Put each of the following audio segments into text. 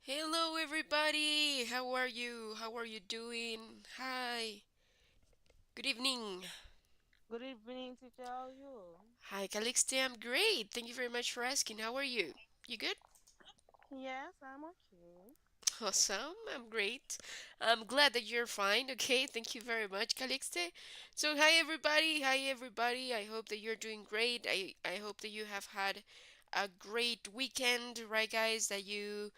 Hello, everybody. How are you? How are you doing? Hi. Good evening. Good evening, teacher. How are you? Hi, Calixte. I'm great. Thank you very much for asking. How are you? You good? Yes, I'm okay. Awesome. I'm great. I'm glad that you're fine. Okay. Thank you very much, Calixte. So, hi, everybody. Hi, everybody. I hope that you're doing great. I hope that you have had a great weekend, right, guys? That you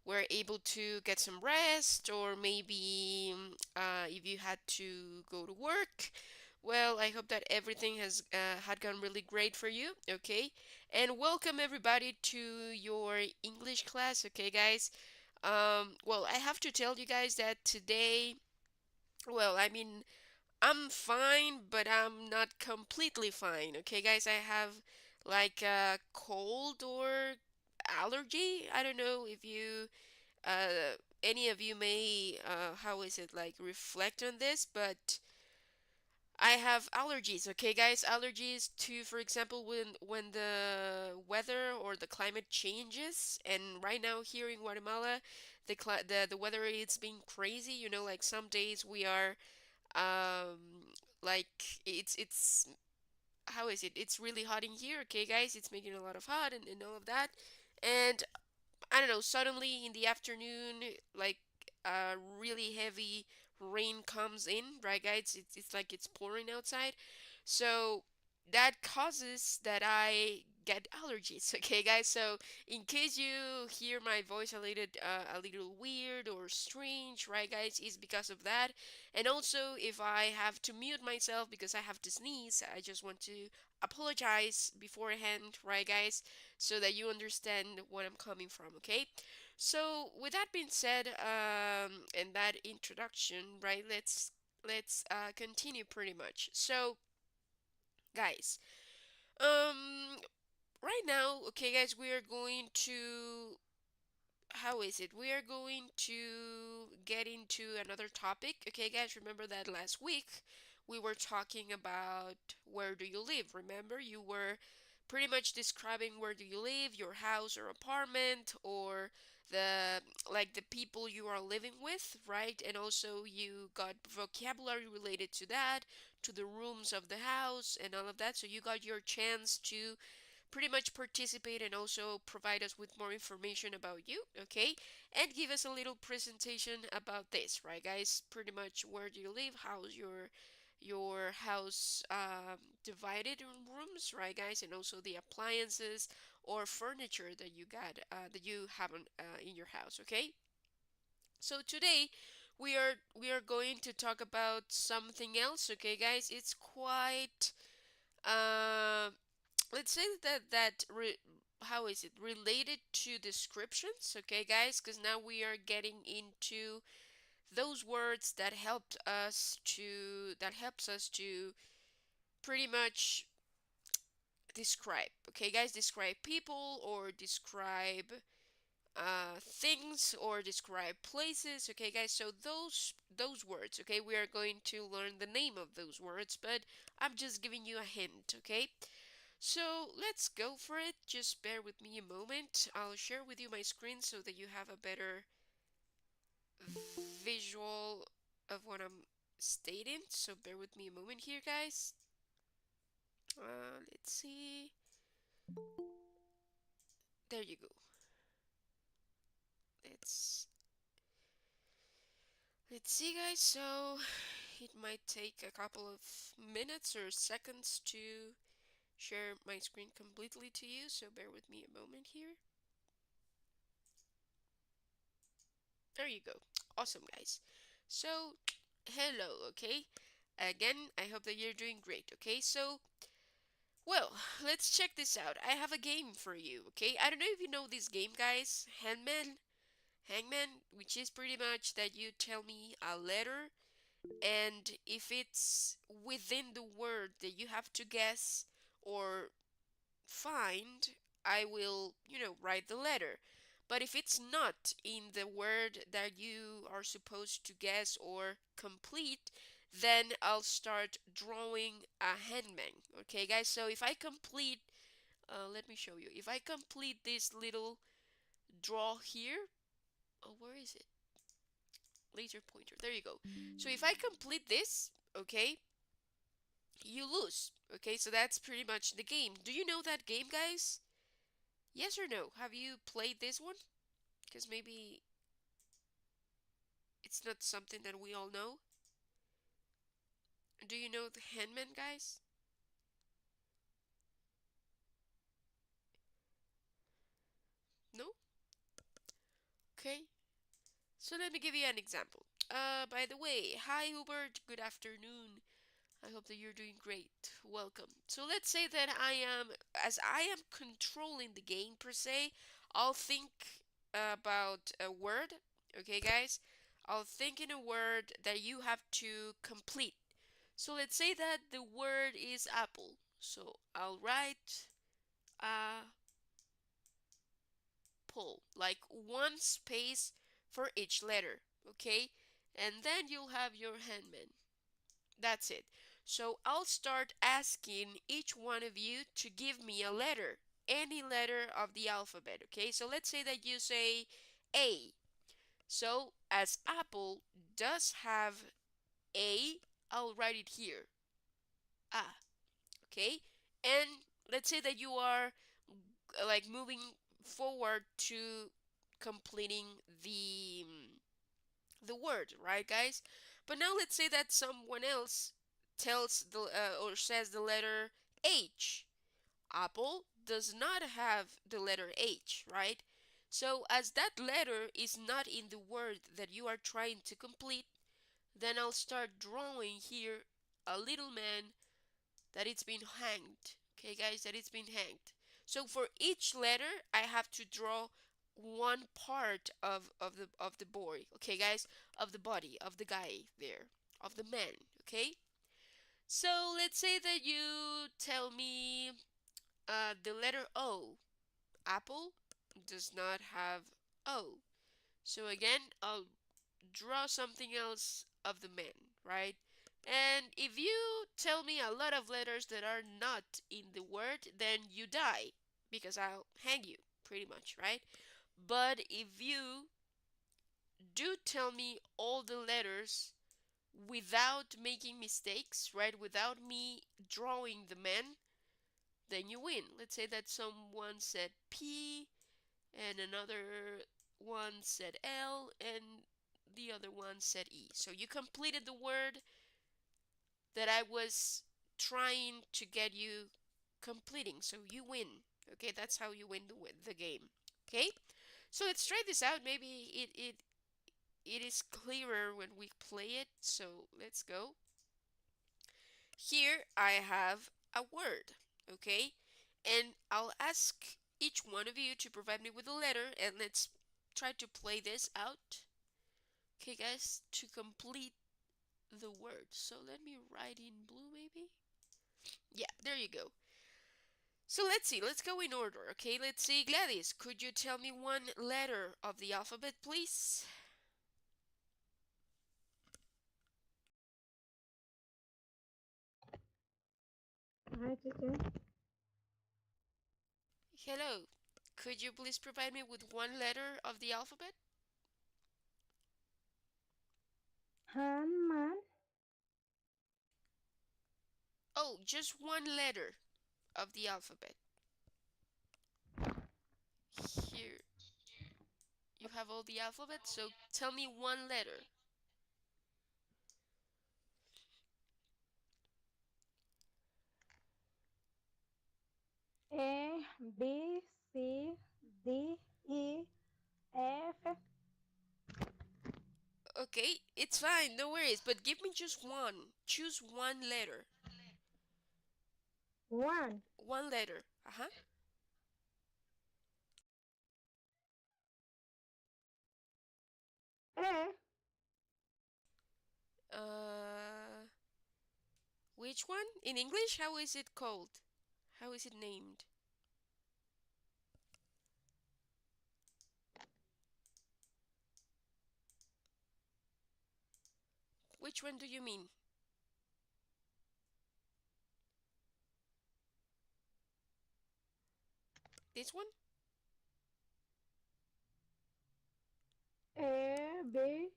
were able to get some rest, or maybe if you had to go to work. Well, I hope that everything has had gone really great for you. Okay, and welcome everybody to your English class. Okay, guys. Well, I have to tell you guys that today, well, I mean, I'm fine, but I'm not completely fine. Okay, guys, I have like a cold or allergy. I don't know if you any of you may how is it like reflect on this, but I have allergies. Okay, guys, allergies to, for example, when the weather or the climate changes. And right now here in Guatemala, the weather is being crazy. Like some days we are like it's how is it? It's really hot in here. Okay, guys, it's making a lot of hot and all of that. And I don't know, suddenly in the afternoon, like really heavy rain comes in, right, guys? It's like it's pouring outside. So that causes that I get allergies, okay, guys? So in case you hear my voice a little weird or strange, right, guys, is because of that. And also, if I have to mute myself because I have to sneeze, I just want to apologize beforehand, right, guys? So that you understand what I'm coming from, okay? So with that being said, and that introduction, right? Let's continue pretty much. So, guys, um, right now, okay, guys, we are going to how is it? We are going to get into another topic. Okay, guys, remember that last week we were talking about where do you live? Remember, you were pretty much describing where do you live, your house or apartment, or the like the people you are living with, right? And also you got vocabulary related to that, to the rooms of the house and all of that. So you got your chance to pretty much participate and also provide us with more information about you, okay? And give us a little presentation about this, right, guys? Pretty much where do you live? How's your house divided in rooms, right, guys? And also the appliances or furniture that you got that you have in your house, okay? So today we are going to talk about something else, okay, guys? It's quite uh, let's say how is it related to descriptions, okay, guys? Because now we are getting into those words that helps us to pretty much describe, okay, guys? Describe people or describe things or describe places, okay, guys? So those words, okay, we are going to learn the name of those words, but I'm just giving you a hint, okay? So let's go for it. Just bear with me a moment. I'll share with you my screen so that you have a better visual of what I'm stating. So bear with me a moment here, guys. Let's see. There you go. Let's let's see, guys. So it might take a couple of minutes or seconds to share my screen completely to you. So bear with me a moment here. There you go. Awesome, guys. So, hello, okay? Again, I hope that you're doing great, okay? So, well, let's check this out. I have a game for you, okay? I don't know if you know this game, guys. Hangman, which is pretty much that you tell me a letter, and if it's within the word that you have to guess or find, I will, write the letter. But if it's not in the word that you are supposed to guess or complete, then I'll start drawing a hangman. Okay, guys? So if I complete, let me show you. If I complete this little draw here, Oh, where is it? Laser pointer. There you go. So if I complete this, okay, you lose. Okay, so that's pretty much the game. Do you know that game, guys? Yes or no? Have you played this one? Because maybe it's not something that we all know. Do you know the Handman, guys? No? Okay. So let me give you an example. By the way, hi Hubert, good afternoon. I hope that you're doing great. Welcome. So let's say that as I am controlling the game per se, I'll think about a word. Okay, guys? I'll think in a word that you have to complete. So let's say that the word is apple. So I'll write apple, like one space for each letter. Okay? And then you'll have your handman. That's it. So I'll start asking each one of you to give me a letter, any letter of the alphabet, okay? So let's say that you say A. So as apple does have A, I'll write it here. Ah, okay? And let's say that you are like moving forward to completing the word, right, guys? But now let's say that someone else tells the or says the letter H. Apple does not have the letter H, right? So as that letter is not in the word that you are trying to complete, then I'll start drawing here a little man that it's been hanged. Okay, guys, that it's been hanged. So for each letter, I have to draw one part of the boy. Okay, guys, of the body of the guy there, of the man. Okay. So let's say that you tell me the letter O. Apple does not have O. So again, I'll draw something else of the man, right? And if you tell me a lot of letters that are not in the word, then you die because I'll hang you, pretty much, right? But if you do tell me all the letters without making mistakes, right? Without me drawing the man, then you win. Let's say that someone said P and another one said L and the other one said E. So you completed the word that I was trying to get you completing. So you win. Okay, that's how you win the game. Okay, so let's try this out. Maybe it is clearer when we play it. So let's go. Here I have a word. Okay, and I'll ask each one of you to provide me with a letter, and let's try to play this out. Okay, guys, to complete the word. So let me write in blue, maybe. Yeah, there you go. So let's see, let's go in order, okay? Let's see, Gladys, could you tell me one letter of the alphabet, please? Hi, teacher. Hello, could you please provide me with one letter of the alphabet? Handman. Oh, just one letter of the alphabet. Here, you have all the alphabet, so tell me one letter. A, B, C, D, E, F. Okay, it's fine, no worries, but give me just one. Choose one letter. One. One letter. Uh-huh. A. Uh, which one? In English, how is it called? How is it named? Which one do you mean? This one? A, B,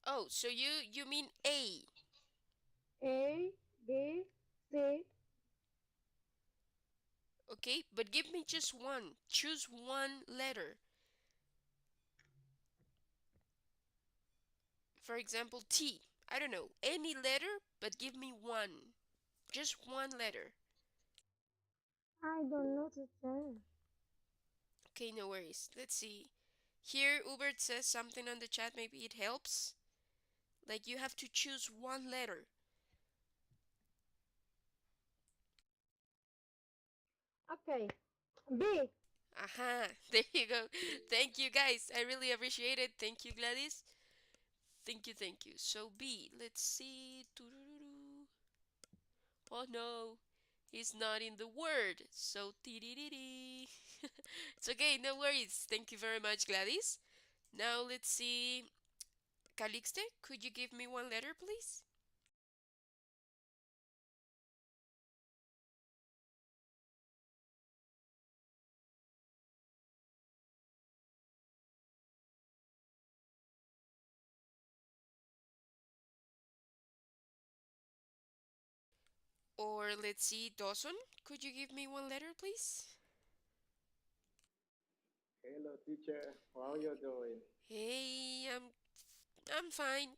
Oh, so you mean A. A, B, C. Okay, but give me just one. Choose one letter. For example, T. I don't know, any letter, but give me one. Just one letter. I don't know the time. Okay, no worries. Let's see. Here, Ubert says something on the chat. Maybe it helps. Like you have to choose one letter. Okay. B. Aha, there you go. Thank you, guys. I really appreciate it. Thank you, Gladys. Thank you, thank you. So, B, let's see. Doo-doo-doo-doo. Oh no, it's not in the word. So, ti-di-di-di. It's okay, no worries. Thank you very much, Gladys. Now, let's see. Calixte, could you give me one letter, please? Or let's see, Dawson, could you give me one letter, please? Hello, teacher. How are you doing? Hey, I'm fine.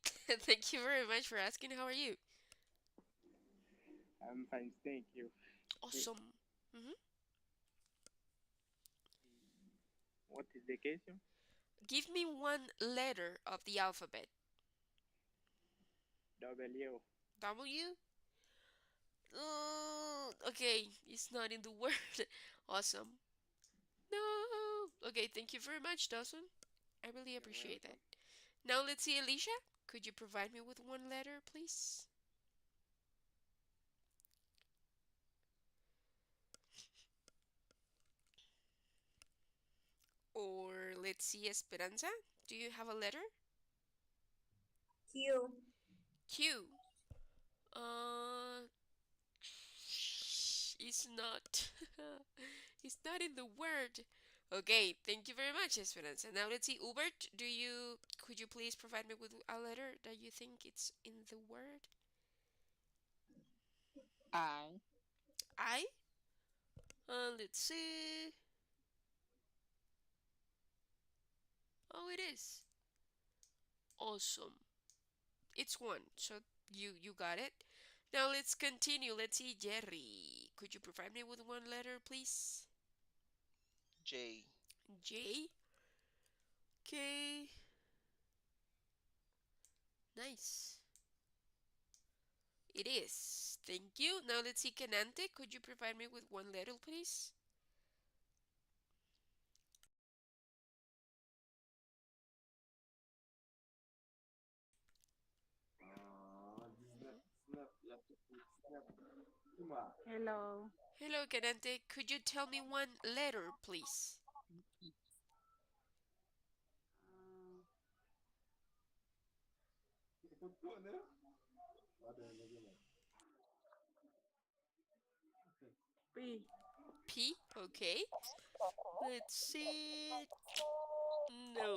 Thank you very much for asking. How are you? I'm fine, thank you. Eh, Awesome. hmm What is the question? Give me one letter of the alphabet. W. W? Okay, it's not in the word. Awesome. No. Okay, thank you very much, Dawson. I really You're appreciate that. welcome. Now let's see, Alicia. Could you provide me with one letter, please? Or let's see, Esperanza. Do you have a letter? Q. Q. Uh, it's not. It's not in the word. Okay, thank you very much, Esperanza. Now let's see, Hubert. Could you please provide me with a letter that you think it's in the word? I. I. Let's see. Oh, it is. Awesome. It's one. So you got it. Now let's continue. Let's see, Jerry. Could you provide me with one letter, please? J. J. Okay. Nice. It is. Thank you. Now let's see, Kenante. Could you provide me with one letter, please? Hello. Hello, Kenante. Could you tell me one letter, please? B. P. Okay. Let's see. No.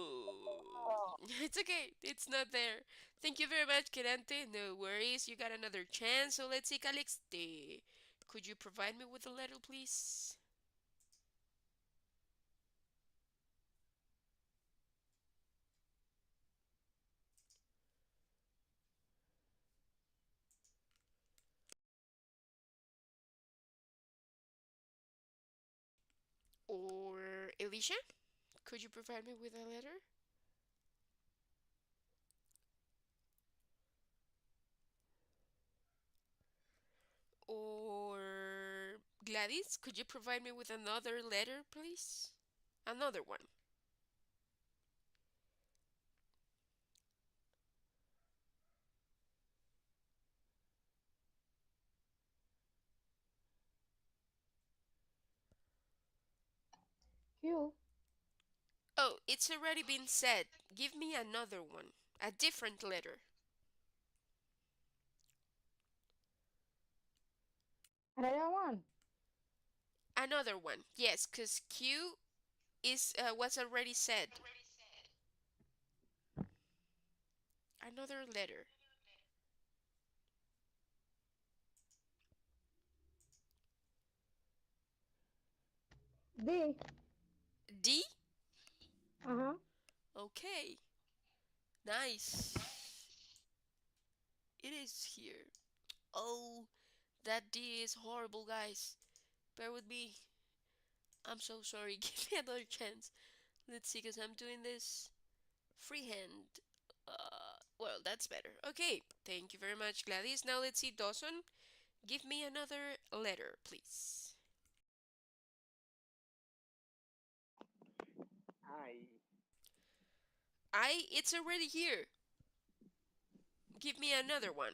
It's okay. It's not there. Thank you very much, Querante. No worries. You got another chance. So let's see, Calixte. Could you provide me with a letter, please? Or Alicia? Could you provide me with a letter? Or Gladys? Could you provide me with another letter, please? Another one. Q. Oh, it's already been said. Give me another one. A different letter. Another one. Another one. Yes, because Q is what's already said. Another letter. D. D. Uh-huh. Okay. Nice. It is here. Oh, that D is horrible, guys. Bear with me. I'm so sorry. Give me another chance. Let's see, because I'm doing this freehand. Well, that's better. Okay, thank you very much, Gladys. Now let's see, Dawson. Give me another letter, please. I. It's already here. Give me another one.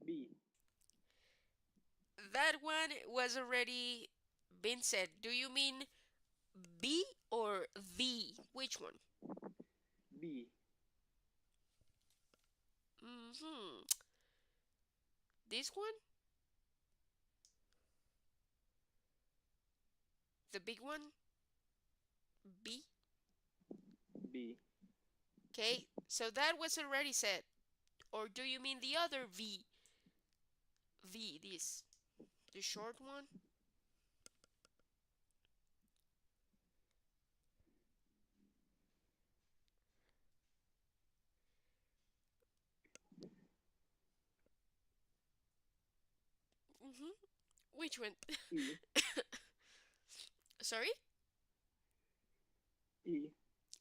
B. That one was already been said. Do you mean B or V? Which one? B. Mm-hmm. This one? The big one? B? B. Okay, so that was already said. Or do you mean the other V? V, this. The short one? Mm-hmm. Which one? E. Sorry? E.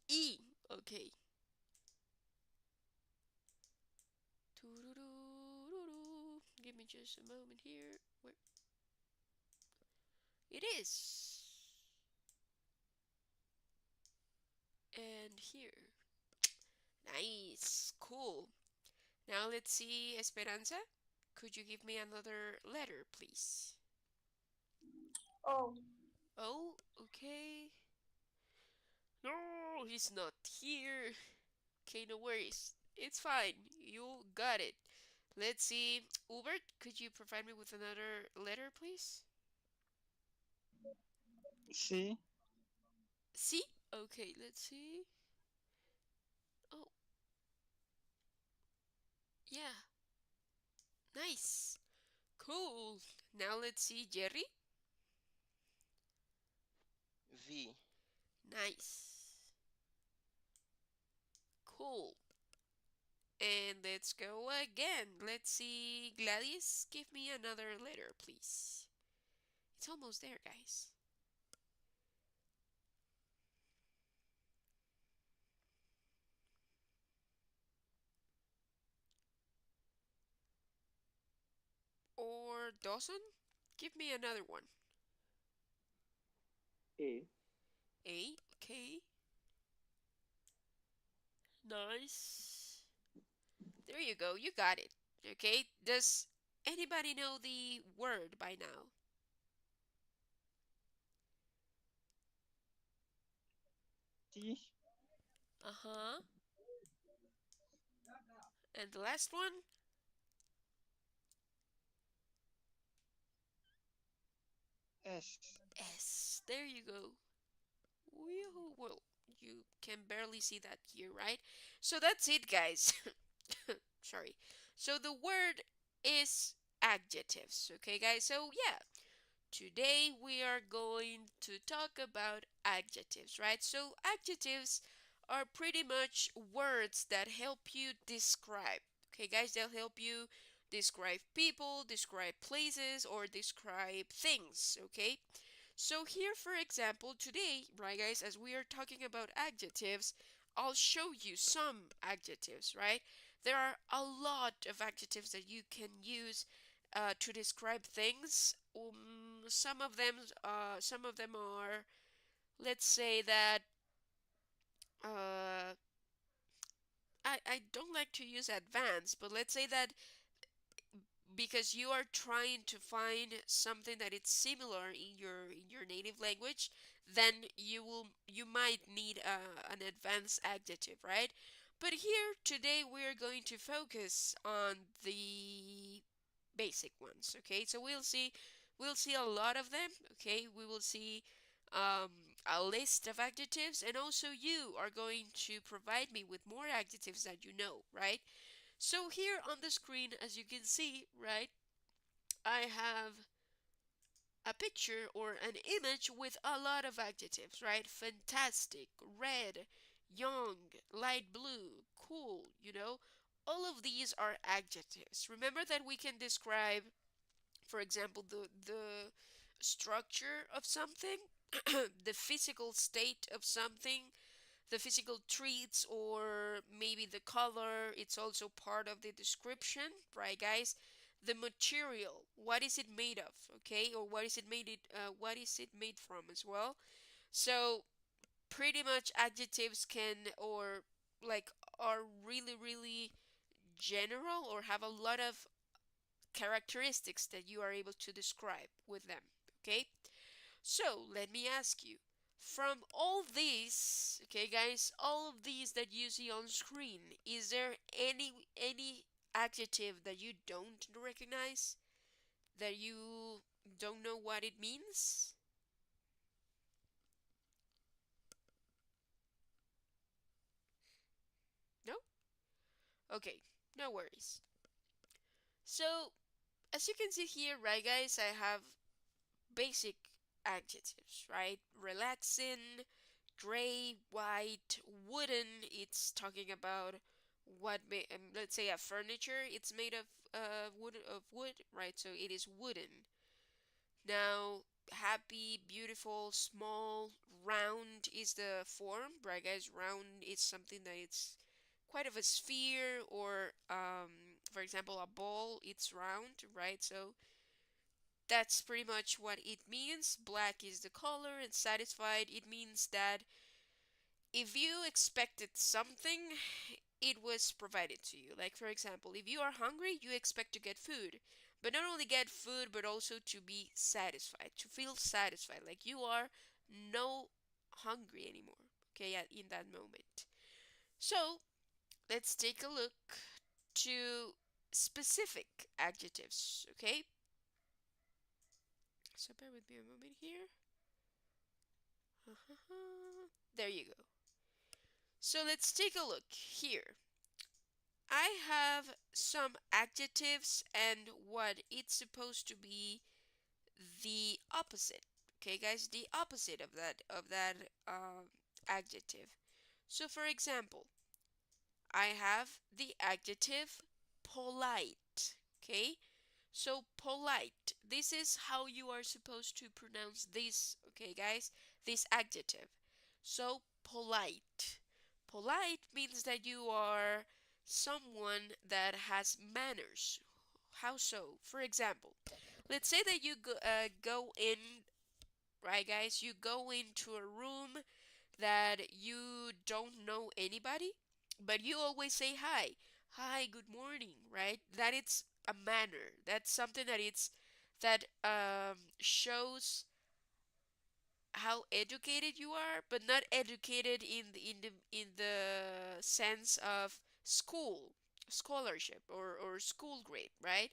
E. Okay. Doo-doo-doo-doo-doo. Give me just a moment here. Where it is. And here. Nice. Cool. Now let's see, Esperanza. Could you give me another letter, please? O. Oh, okay. No, he's not here. Okay, no worries. It's fine. You got it. Let's see. Hubert, could you provide me with another letter, please? C. C? Okay, let's see. Oh, yeah. Nice. Cool. Now let's see, Jerry. V. Nice. Cool. And let's go again. Let's see, Gladys, give me another letter, please. It's almost there, guys. Or Dawson, give me another one. A. A, okay. Nice. There you go, you got it. Okay, does anybody know the word by now? T. Uh-huh. And the last one? S. S. There you go. Well, you can barely see that here, right? So that's it, guys. Sorry. So the word is adjectives, okay, guys? So, yeah, today we are going to talk about adjectives, right? So, adjectives are pretty much words that help you describe, okay, guys? They'll help you describe people, describe places, or describe things, okay? So here, for example, today, right, guys, as we are talking about adjectives, I'll show you some adjectives, right? There are a lot of adjectives that you can use to describe things. Some of them are, let's say that, uh, I don't like to use advanced, but let's say that because you are trying to find something that is similar in your native language, then you might need an advanced adjective, right? But here today we are going to focus on the basic ones, okay? So we'll see a lot of them, okay? We will see a list of adjectives, and also you are going to provide me with more adjectives that you know, right? So here on the screen, as you can see, right, I have a picture or an image with a lot of adjectives, right? Fantastic, red, young, light blue, cool, All of these are adjectives. Remember that we can describe, for example, the structure of something, the physical state of something, the physical traits, or maybe the color. It's also part of the description, right, guys? The material, what is it made of, okay? Or what is it made from as well? So pretty much adjectives can, or like, are really really general, or have a lot of characteristics that you are able to describe with them, okay? So let me ask you, from all these, okay, guys, all of these that you see on screen, is there any adjective that you don't recognize, that you don't know what it means? No? Okay, no worries. So, as you can see here, right, guys, I have basic adjectives, right? Relaxing, gray, white, wooden. It's talking about let's say a furniture. It's made of wood, right? So it is wooden. Now, happy, beautiful, small, round is the form, right, guys? Round is something that it's quite of a sphere, or for example, a ball. It's round, right? So that's pretty much what it means. Black is the color, and satisfied, it means that if you expected something, it was provided to you. Like, for example, if you are hungry, you expect to get food. But not only get food, but also to be satisfied, to feel satisfied. Like you are no hungry anymore, okay, in that moment. So, let's take a look to specific adjectives, okay? So, bear with me a moment here. There you go. So let's take a look here. I have some adjectives and what it's supposed to be the opposite. Okay, guys, the opposite of that adjective. So, for example, I have the adjective polite. Okay, so polite. This is how you are supposed to pronounce this. Okay, guys, this adjective. So polite. Polite means that you are someone that has manners. How so? For example, let's say that you go in, right, guys? You go into a room that you don't know anybody, but you always say hi. Hi, good morning, right? That it's a manner. That's something that shows how educated you are, but not educated in the sense of scholarship, or school grade, right?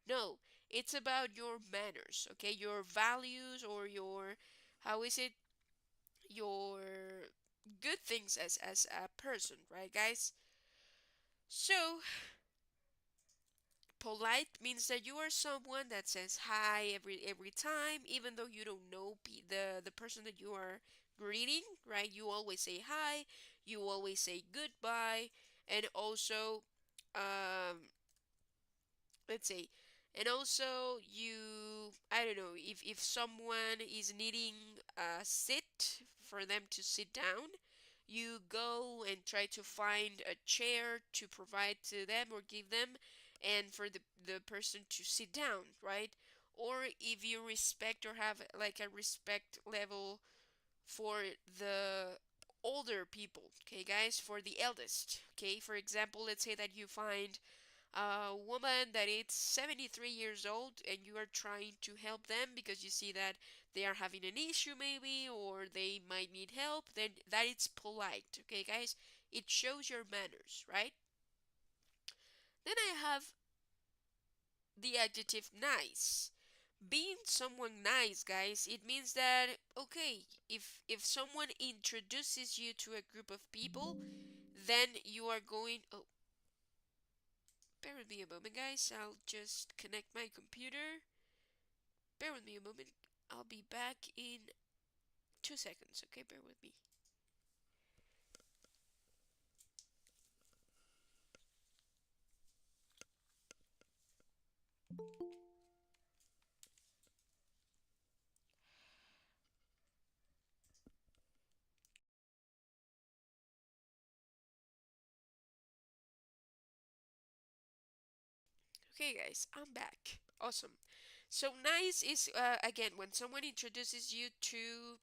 No, it's about your manners, okay? Your values, or your, how is it, your good things as a person, right, guys? So polite means that you are someone that says hi every time, even though you don't know the person that you are greeting, right? You always say hi, you always say goodbye, and also, um, let's say, and also you, I don't know, if someone is needing a sit for them to sit down, you go and try to find a chair to provide to them or give them, and for the person to sit down, right? Or if you respect, or have like a respect level for the older people, okay, guys, for the eldest, okay? For example, let's say that you find a woman that is 73 years old, and you are trying to help them because you see that they are having an issue maybe, or they might need help, then that is polite, okay, guys? It shows your manners, right? Then I have the adjective nice. Being someone nice, guys, it means that okay, if someone introduces you to a group of people, then you are going. Oh, bear with me a moment, guys. I'll just connect my computer. Bear with me a moment. I'll be back in 2 seconds. Okay, bear with me. Okay, guys, I'm back. Awesome. So nice is again when someone introduces you to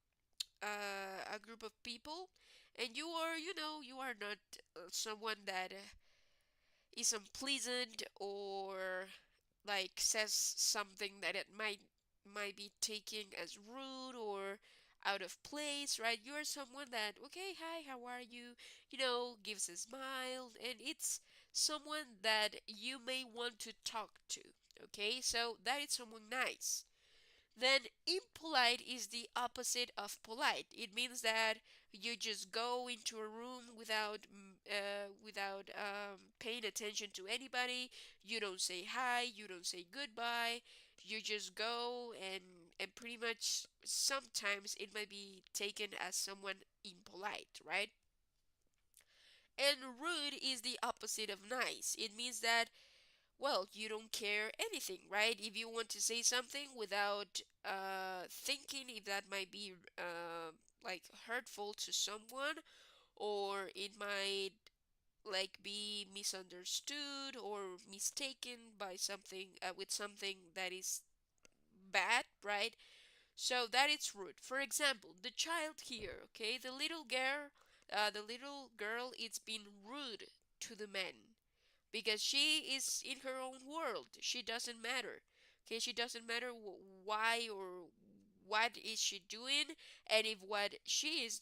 a group of people, and you are, you are not someone that is unpleasant or like says something that it might be taken as rude or out of place, right? You are someone that, okay, hi, how are you? Gives a smile, and it's someone that you may want to talk to. Okay, so that is someone nice. Then impolite is the opposite of polite. It means that you just go into a room without paying attention to anybody. You don't say hi, you don't say goodbye. You just go, and pretty much sometimes it might be taken as someone impolite, right? And rude is the opposite of nice. It means that, well, you don't care anything, right? If you want to say something without thinking if that might be like hurtful to someone, or it might like be misunderstood or mistaken by something with something that is bad, right? So that is rude. For example, the child here, okay, the little girl, it's been rude to the man because she is in her own world. She doesn't matter. Okay, she doesn't matter why or what is she doing, and if what she is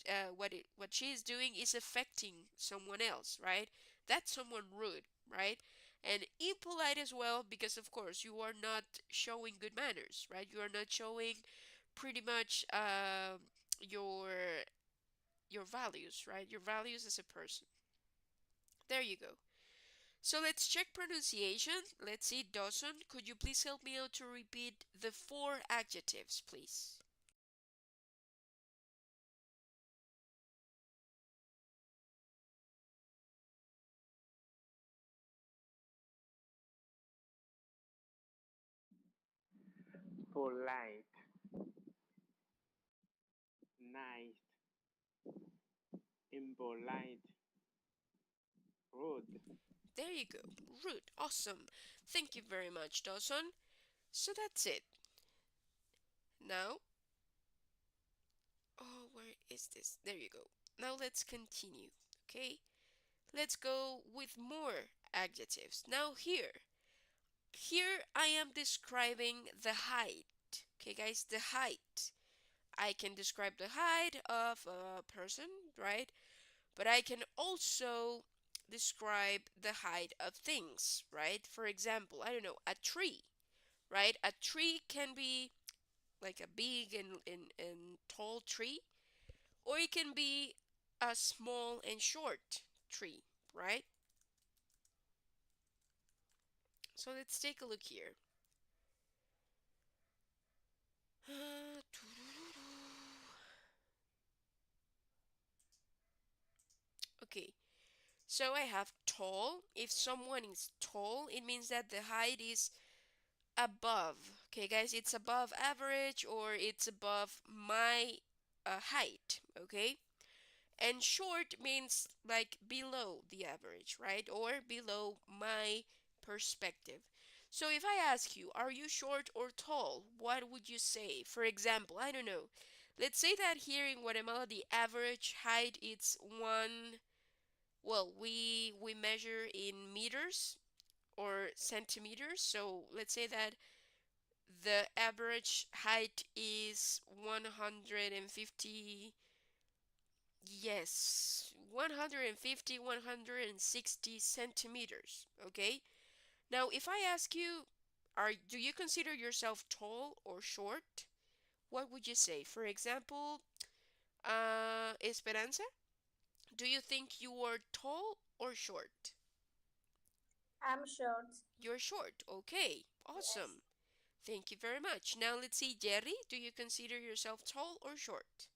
doing is affecting someone else, right? That's someone rude, right? And impolite as well, because of course you are not showing good manners, right? You are not showing pretty much your your values, right? Your values as a person. There you go. So let's check pronunciation. Let's see, Dawson, could you please help me out to repeat the four adjectives, please? Polite, nice, impolite, rude. There you go. Rude. Awesome. Thank you very much, Dawson. So that's it. Now, oh, where is this? There you go. Now let's continue. Okay? Let's go with more adjectives. Now here I am describing the height. Okay, guys, the height. I can describe the height of a person, right? But I can also describe the height of things, right? For example, I don't know, a tree, right? A tree can be like a big and tall tree, or it can be a small and short tree, right? So let's take a look here. Okay, so I have tall. If someone is tall, it means that the height is above. Okay, guys, it's above average or it's above my height. Okay, and short means like below the average, right? Or below my perspective. So if I ask you, are you short or tall? What would you say? For example, I don't know. Let's say that here in Guatemala the average height is one, well, we measure in meters or centimeters. So let's say that the average height is 150, yes, 150, 160 centimeters. Okay, now if I ask you, Do you consider yourself tall or short? What would you say? For example, Esperanza, do you think you are tall or short? I'm short. You're short. Okay, Yes. awesome. Thank you very much. Now let's see, Jerry, do you consider yourself tall or short?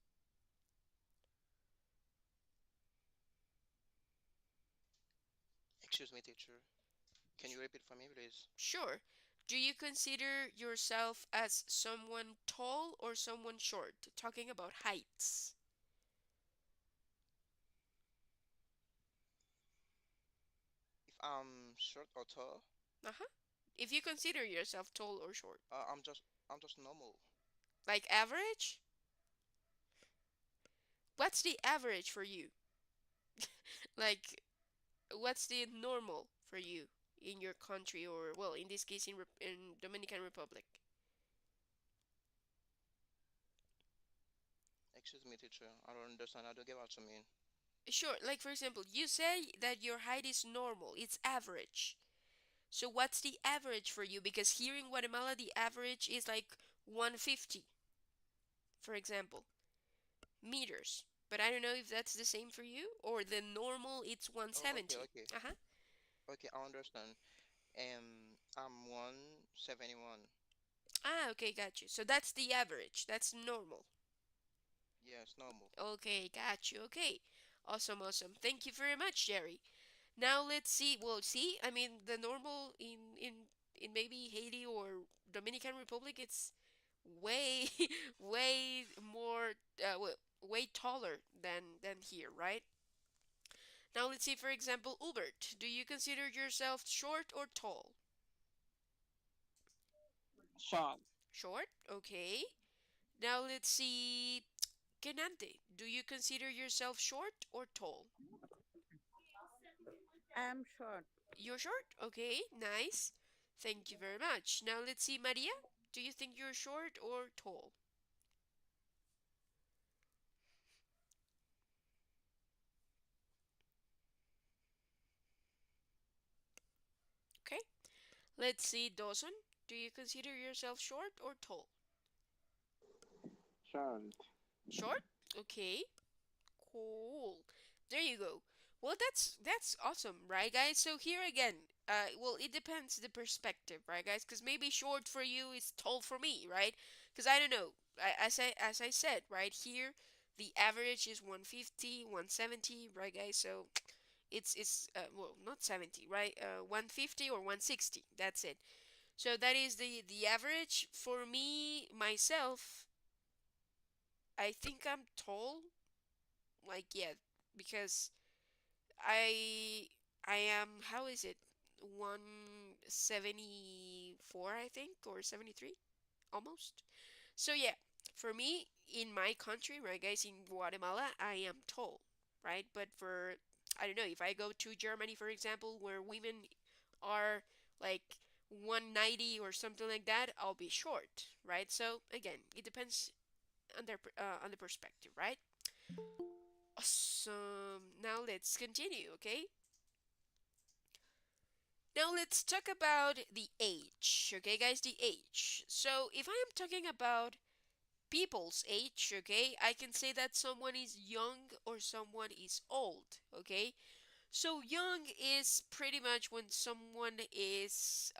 Excuse me, teacher. Can you repeat for me, please? Sure. Do you consider yourself as someone tall or someone short? Talking about heights. If I'm short or tall, Uh-huh. If you consider yourself tall or short. I'm just normal. Like average? What's the average for you? Like, what's the normal for you in your country or, well, in this case, in Dominican Republic? Excuse me, teacher. I don't understand. I don't get what you mean. Sure, like for example, you say that your height is normal, it's average. So what's the average for you? Because here in Guatemala, the average is like 150, for example, meters. But I don't know if that's the same for you or the normal it's Oh, okay, 170. okay, Uh-huh. okay. I understand. I'm 171. Ah, okay, got you. So that's the average. That's normal. Yes, normal. Okay, got you. Okay. Awesome, awesome. Thank you very much, Jerry. Now let's see. Well, see, I mean the normal in maybe Haiti or Dominican Republic, it's way way more way taller than here, right? Now let's see, for example, Ubert. Do you consider yourself short or tall? Short. Short, okay. Now let's see, Kenante. Do you consider yourself short or tall? I'm short. You're short, okay, nice. Thank you very much. Now let's see, Maria. Do you think you're short or tall? Okay. Let's see, Dawson. Do you consider yourself short or tall? Short. Short? Okay. Cool. There you go. Well, that's awesome, right, guys? So here again, well, it depends the perspective, right, guys? Because maybe short for you is tall for me, right? Because I don't know. As I said, right here, the average is 150, 170, right, guys? So it's well, not 70, right? 150 or 160. That's it. So that is the average for me myself. I think I'm tall, like yeah, because I I am, how is it? 174 I think, or 73 almost. So yeah, for me in my country, right guys, in Guatemala, I am tall, right? But for, I don't know, if I go to Germany for example, where women are like 190 or something like that, I'll be short, right? So again, it depends on the perspective, right? Awesome. Now let's continue, okay? Now let's talk about the age, okay, guys? The age. So if I am talking about people's age, okay, I can say that someone is young or someone is old, okay? So young is pretty much when someone is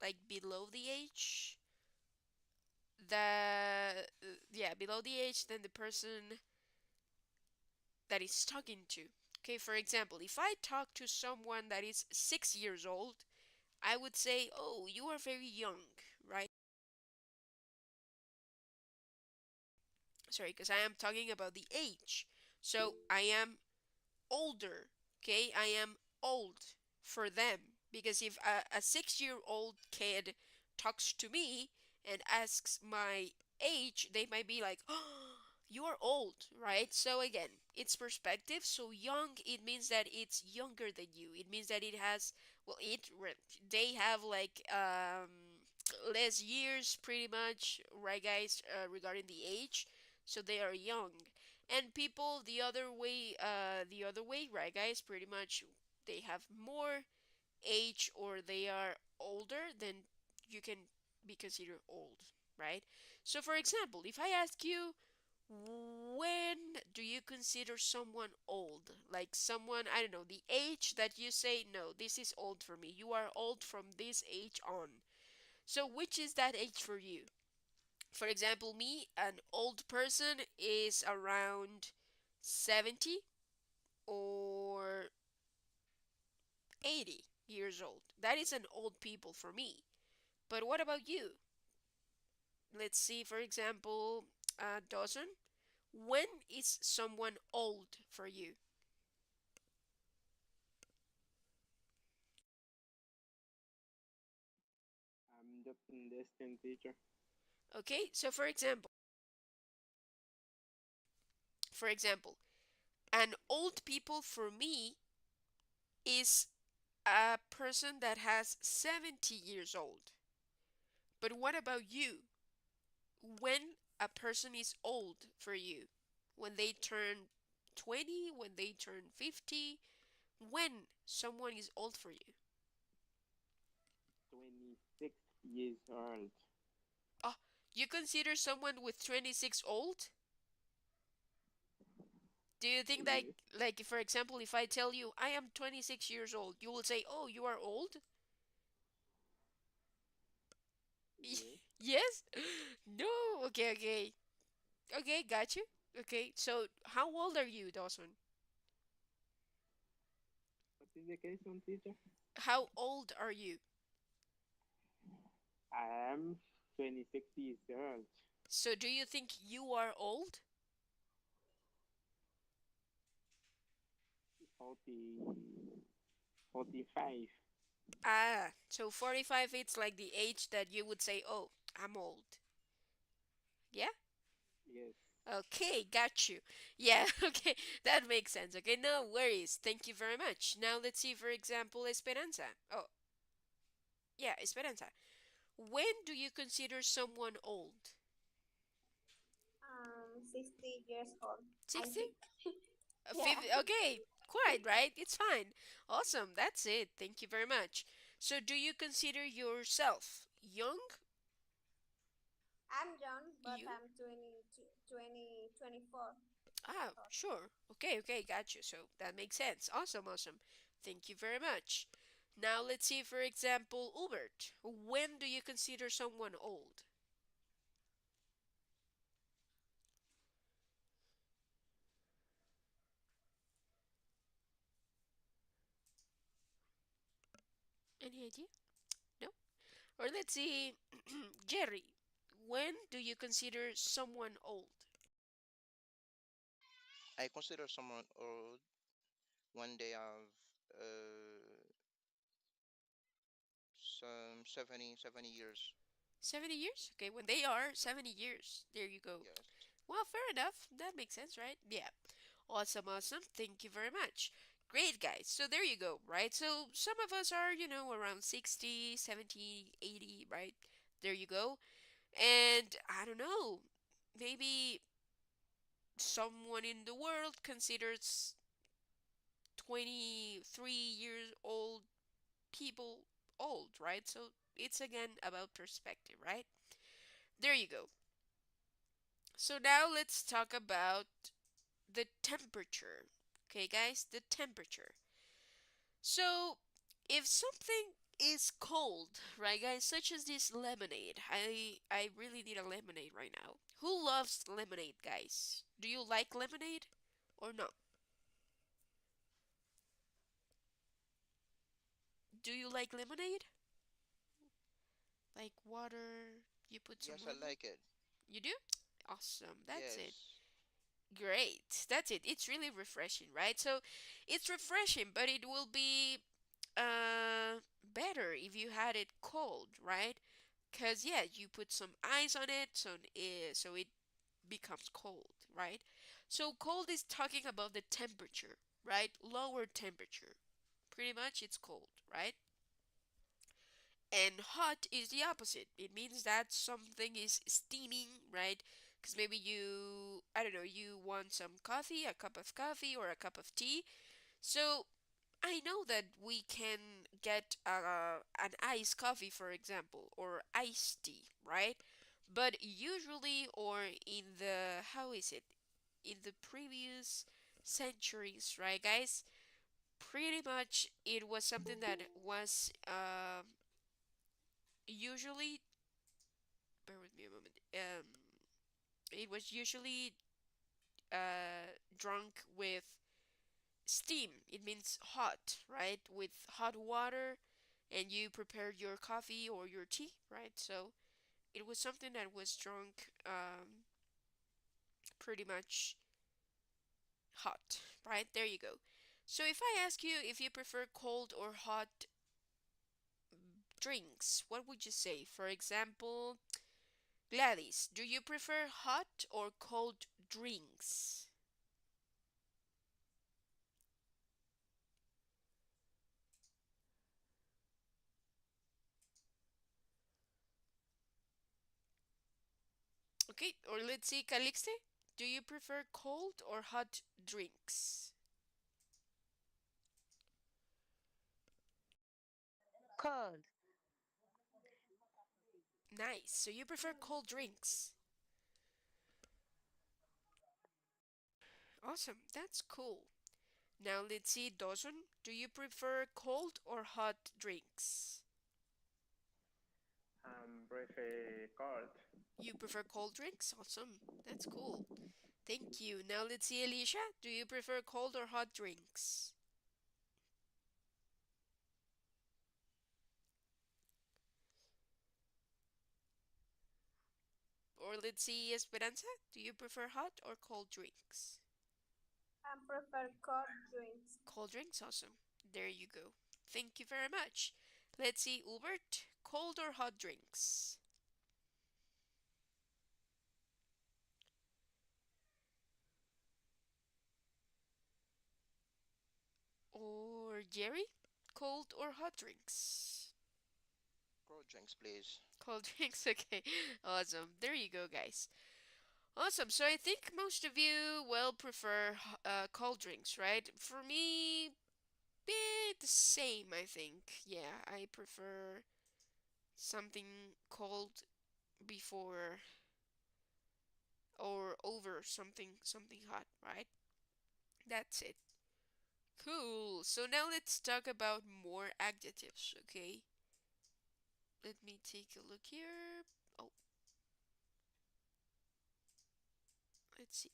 like below the age that yeah, below the age than the person that is talking to. Okay, for example, if I talk to someone that is 6 years old, I would say, "Oh, you are very young," right? Sorry, because I am talking about the age. So I am older, okay? I am old for them. Because if a 6 year old kid talks to me and asks my age, they might be like, oh, you're old, right? So again, it's perspective. So young, it means that it's younger than you. It means that it has, well, they have like less years pretty much, right, guys, regarding the age. So they are young, and people the other way, right guys, pretty much they have more, age or they are older, then you can be considered old, right? So, for example, if I ask you, when do you consider someone old? Like someone, I don't know, the age that you say, no, this is old for me. You are old from this age on. So, which is that age for you? For example, me, an old person is around 70 or 80 years old. That is an old people for me. But what about you? Let's see, for example, Dawson. When is someone old for you? I'm just in distance, teacher. Okay, so for example, an old people for me is a person that has 70 years old. But what about you? When a person is old for you? When they turn 20, when they turn 50, when someone is old for you? 26 years old. Oh, you consider someone with 26 old? Do you think that, Yes, like, for example, if I tell you I am 26 years old, you will say, oh, you are old? yes. Yes? No, okay, okay. Okay, got you. Okay, so how old are you, Dawson? What is the question, teacher? How old are you? I am 26 years old. So do you think you are old? 40, 45. Ah, so 45 it's like the age that you would say, "Oh, I'm old." Yeah? Yes. Okay, got you. Yeah, okay, that makes sense. Okay, no worries. Thank you very much. Now let's see, for example, Esperanza. Oh, yeah, Esperanza. When do you consider someone old? 60 years old, I 60? think. Yeah. Okay, quite right. It's fine. Awesome. That's it. Thank you very much. So, do you consider yourself young? I'm young, but You? I'm 24. Ah, sure. Okay, okay, got you. So that makes sense. Awesome, awesome. Thank you very much. Now let's see, for example, Hubert. When do you consider someone old? Any idea? No? Or let's see, Jerry. When do you consider someone old? I consider someone old when they have uh, some 70 years. 70 years? Okay, when they are 70 years. There you go. Yes. Well, fair enough. That makes sense, right? Yeah. Awesome, awesome. Thank you very much. Great, guys. So there you go, right? So some of us are, around 60, 70, 80, right? There you go. And I don't know, maybe someone in the world considers 23 years old people old, right? So it's again about perspective, right? There you go. So now let's talk about the temperature. Okay, guys, the temperature. So, if something is cold, right, guys, such as this lemonade, I really need a lemonade right now. Who loves lemonade, guys? Do you like lemonade or not? Do you like lemonade? Like water, you put some Yes, I lemon? like it. You do? Awesome. That's it. Yes. Great. That's it. It's really refreshing, right? So, it's refreshing, but it will be better if you had it cold, right? Cause yeah, you put some ice on it, so it becomes cold, right? So cold is talking about the temperature, right? Lower temperature. Pretty much it's cold, right? And hot is the opposite. It means that something is steaming, right? Because maybe I don't know, you want some coffee, a cup of coffee or a cup of tea. So I know that we can get an iced coffee, for example, or iced tea, right? But usually, or in the, how is it? In the previous centuries, right, guys? Pretty much it was something that was usually, bear with me a moment. It was usually drunk with steam. It means hot, right? With hot water, and you prepared your coffee or your tea, right? So it was something that was drunk pretty much hot, right? There you go. So if I ask you if you prefer cold or hot drinks, what would you say? For example, Gladys, do you prefer hot or cold drinks? Okay, or let's see, Calixte, do you prefer cold or hot drinks? Cold. Nice. So you prefer cold drinks. Awesome. That's cool. Now let's see, Dawson, do you prefer cold or hot drinks? Prefer cold. You prefer cold drinks? Awesome. That's cool. Thank you. Now let's see, Alicia, do you prefer cold or hot drinks? Or let's see, Esperanza, do you prefer hot or cold drinks? I prefer cold drinks. Cold drinks, awesome. There you go. Thank you very much. Let's see, Ubert, cold or hot drinks? Or Jerry, cold or hot drinks? Cold drinks, please. Cold drinks, okay. Awesome. There you go, guys. Awesome. So I think most of you will prefer cold drinks, right? For me, the same, I think. Yeah, I prefer something cold before or over something hot, right? That's it. Cool. So now let's talk about more adjectives, okay? Let me take a look here. Oh, let's see.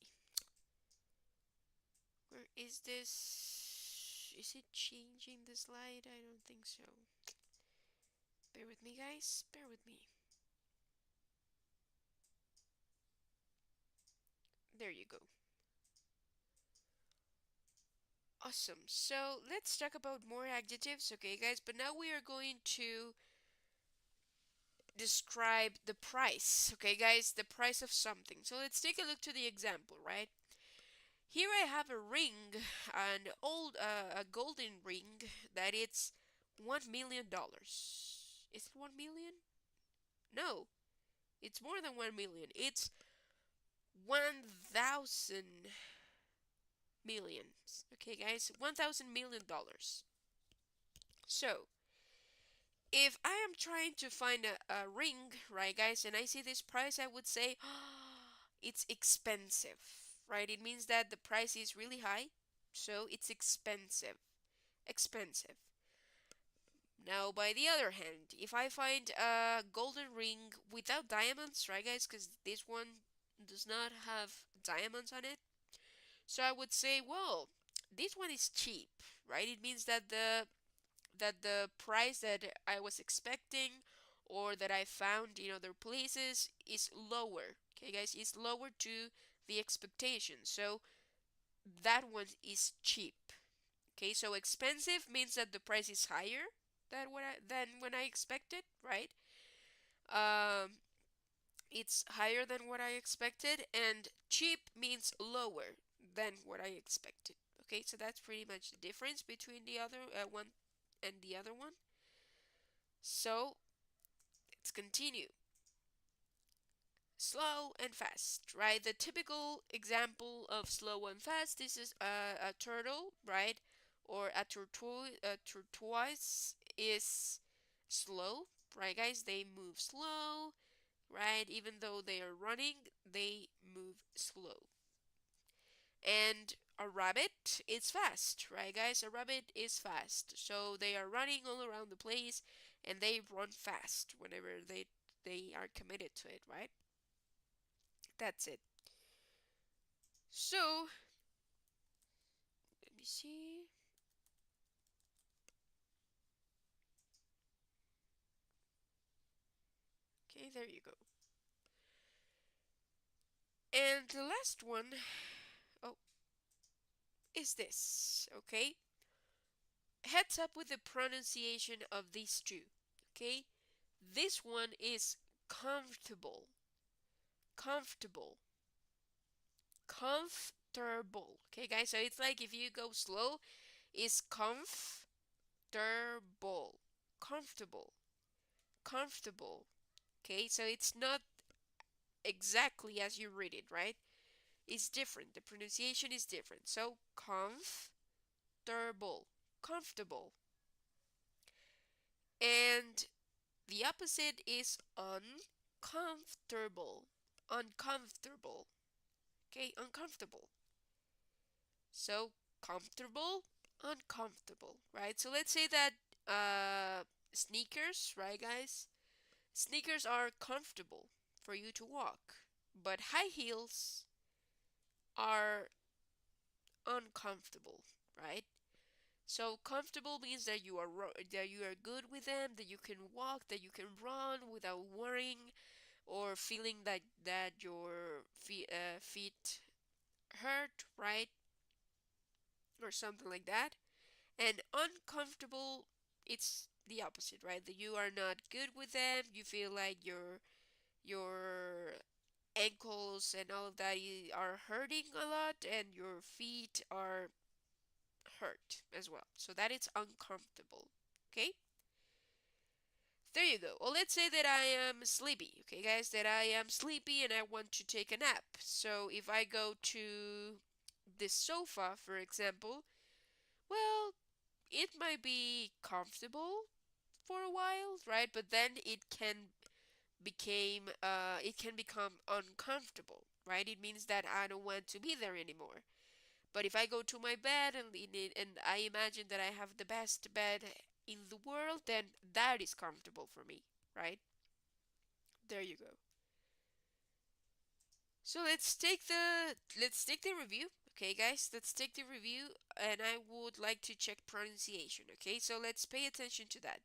Where is this? Is it changing the slide? I don't think so. Bear with me, guys. Bear with me. There you go. Awesome. So let's talk about more adjectives, okay, guys? But now we are going to describe the price, okay, guys? The price of something. So let's take a look to the example, right? Here I have a ring, a golden ring that it's $1 million. Is it 1 million? No, it's more than 1 million. It's 1,000 millions. Okay, guys, $1,000 million. So if I am trying to find a ring, right, guys, and I see this price, I would say it's expensive, right? It means that the price is really high, so it's expensive. Expensive. Now, by the other hand, if I find a golden ring without diamonds, right, guys, because this one does not have diamonds on it, so I would say, well, this one is cheap, right? It means that the price that I was expecting or that I found in other places is lower. Okay, guys, it's lower to the expectation. So that one is cheap. Okay, so expensive means that the price is higher than when I expected, right? Um, it's higher than what I expected, and cheap means lower than what I expected. Okay, so that's pretty much the difference between the other one and the other one. So let's continue. Slow and fast, right? The typical example of slow and fast, this is a turtle, right? or a tortoise is slow, right, guys? They move slow, right? Even though they are running, they move slow. And a rabbit is fast, right, guys? A rabbit is fast. So they are running all around the place and they run fast whenever they are committed to it, right? That's it. So, let me see. Okay, there you go. And the last one, oh, is this, okay? Heads up with the pronunciation of these two, okay? This one is comfortable, comfortable, comfortable. Okay, guys, so it's like if you go slow, it's comfortable, comfortable, comfortable. Okay, so it's not exactly as you read it, right? It's different. The pronunciation is different. So comfortable, comfortable. And the opposite is uncomfortable, uncomfortable. Okay, uncomfortable. So comfortable, uncomfortable, right? So let's say that sneakers, right, guys? Sneakers are comfortable for you to walk, but high heels are uncomfortable, right? So comfortable means that you are good with them, that you can walk, that you can run without worrying or feeling that your feet hurt, right? Or something like that. And uncomfortable, it's the opposite, right? That you are not good with them. You feel like your ankles and all of that are hurting a lot, and your feet are hurt as well. So that is uncomfortable. Okay? There you go. Well, let's say that I am sleepy. Okay, guys, that I am sleepy and I want to take a nap. So if I go to the sofa, for example, well, it might be comfortable for a while, right? But then it can become uncomfortable, right? It means that I don't want to be there anymore. But if I go to my bed and I imagine that I have the best bed in the world, then that is comfortable for me, right? There you go. So let's take the review. Okay, guys, let's take the review and I would like to check pronunciation, okay? So let's pay attention to that.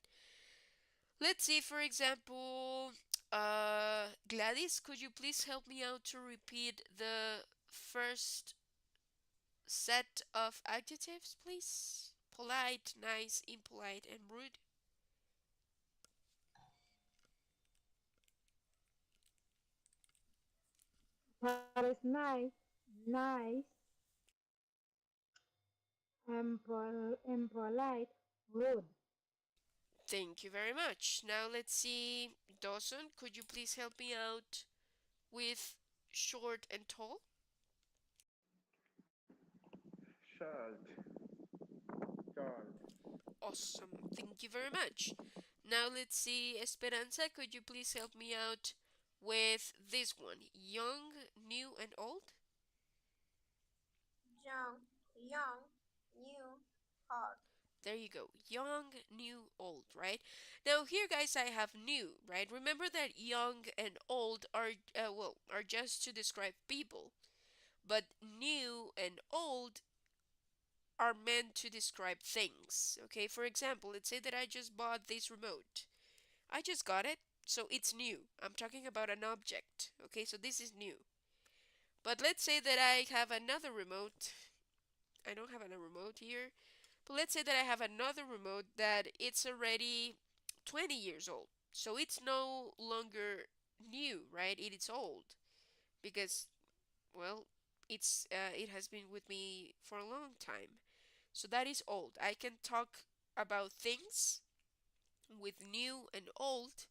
Let's see, for example, Gladys, could you please help me out to repeat the first set of adjectives, please? Polite, nice, impolite, and rude. That is nice, nice, impolite, rude. Thank you very much. Now let's see, Dawson, could you please help me out with short and tall? short, tall, Awesome. Thank you very much. Now let's see, Esperanza, could you please help me out with this one? Young, new, and old? young, young, new, hard. There you go. Young, new, old, right? Now here, guys, I have new, right? Remember that young and old are just to describe people, but new and old are meant to describe things. Okay, for example, let's say that I just bought this remote. I just got it, so it's new. I'm talking about an object. Okay, so this is new. But let's say that I have another remote. I don't have a remote here. But let's say that I have another remote that it's already 20 years old. So it's no longer new, right? It is old because, well, it has been with me for a long time. So that is old. I can talk about things with new and old,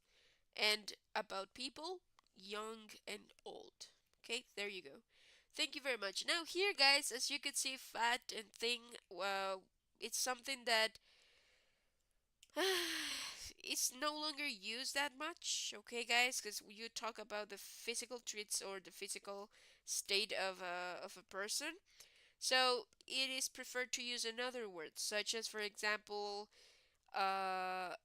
and about people young and old. Okay, there you go. Thank you very much. Now here, guys, as you can see, fat and thin, it's something that it's no longer used that much, okay, guys? Because you talk about the physical traits or the physical state of a person. So it is preferred to use another word, such as, for example,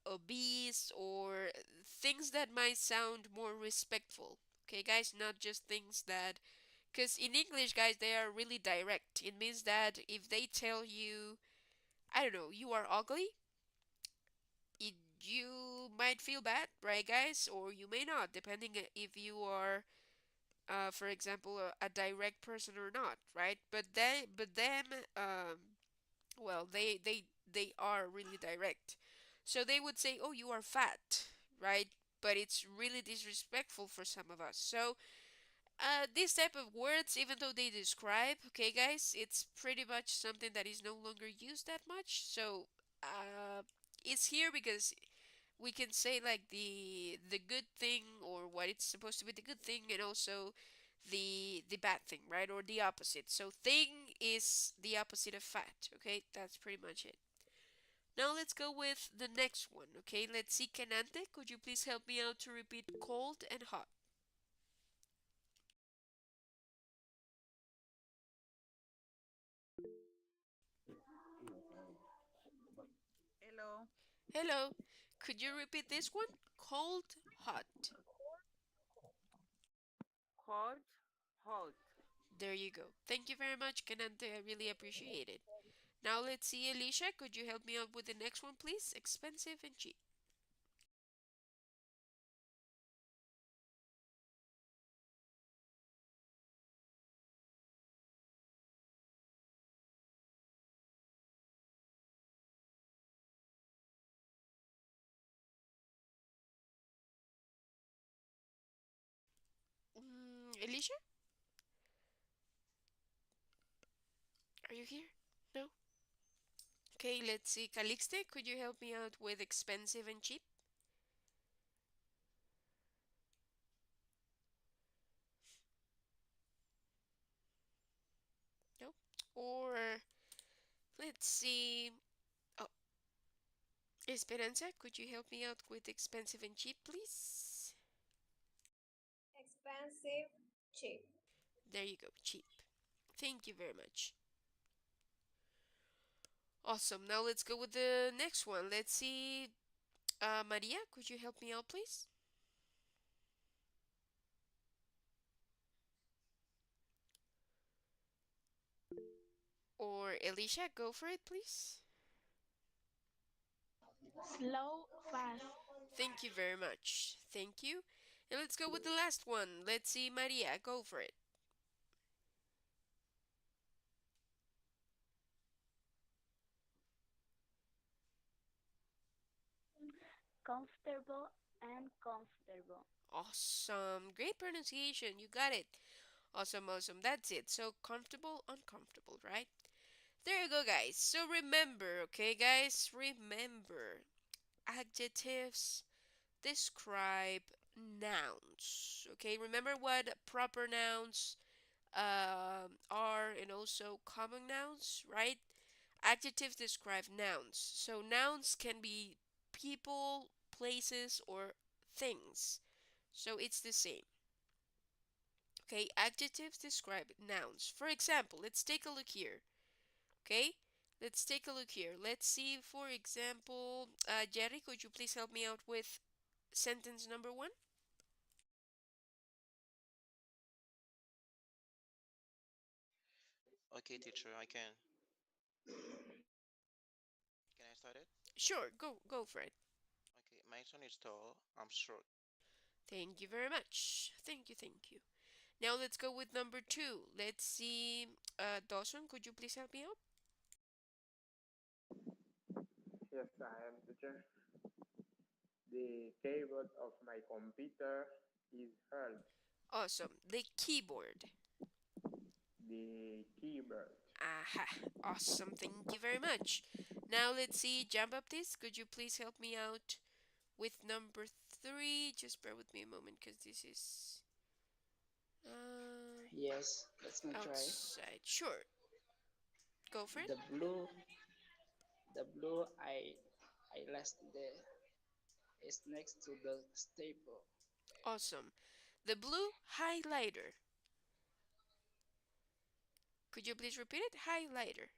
obese or things that might sound more respectful. Okay, guys, not just things that. Because in English, guys, they are really direct. It means that if they tell you, I don't know, you are ugly, it, you might feel bad, right, guys? Or you may not, depending if you are, for example, a direct person or not, right? But them, well, they are really direct. So they would say, "Oh, you are fat," right? But it's really disrespectful for some of us. So, this type of words, even though they describe, okay, guys, it's pretty much something that is no longer used that much. So, it's here because we can say like the good thing or what it's supposed to be the good thing, and also the bad thing, right? Or the opposite. So thing is the opposite of fat, okay? That's pretty much it. Now let's go with the next one, okay? Let's see, Canante, could you please help me out to repeat cold and hot? Hello. Hello. Could you repeat this one? Cold, hot. Hot, hot. There you go. Thank you very much, Canante. I really appreciate it. Now let's see, Alicia, could you help me out with the next one, please? Expensive and cheap. Alicia, are you here? No? Okay, let's see. Calixte, could you help me out with expensive and cheap? No? Or let's see. Oh, Esperanza, could you help me out with expensive and cheap, please? Expensive, cheap. There you go, cheap. Thank you very much. Awesome. Now let's go with the next one. Let's see. Maria, could you help me out, please? Or Alicia, go for it, please. Slow, fast. Thank you very much. Thank you. And let's go with the last one. Let's see, Maria, go for it. Comfortable and comfortable. Awesome. Great pronunciation. You got it. Awesome, awesome. That's it. So comfortable, uncomfortable, right? There you go, guys. So remember, okay, guys? Remember, adjectives describe nouns. Okay, remember what proper nouns are and also common nouns, right? Adjectives describe nouns. So nouns can be people, places, or things. So it's the same. Okay, adjectives describe nouns. For example, let's take a look here. Okay, let's take a look here. Let's see, for example, Jerry, could you please help me out with sentence number one? Okay, teacher, I can. Can I start it? Sure, go for it. Okay, my son is tall. I'm short. Thank you very much. Thank you. Now let's go with number two. Let's see, Dawson, could you please help me out? Yes, I am teacher. The keyboard of my computer is hurt. Awesome. The keyboard. The keyboard. Aha. Awesome. Thank you very much. Now let's see, Jean Baptiste, could you please help me out with number three? Just bear with me a moment because this is uh, Yes, let me try. outside. Sure. Go for it. The blue, The blue eyelash is next to the staple. Awesome. The blue highlighter. Could you please repeat it? Highlighter.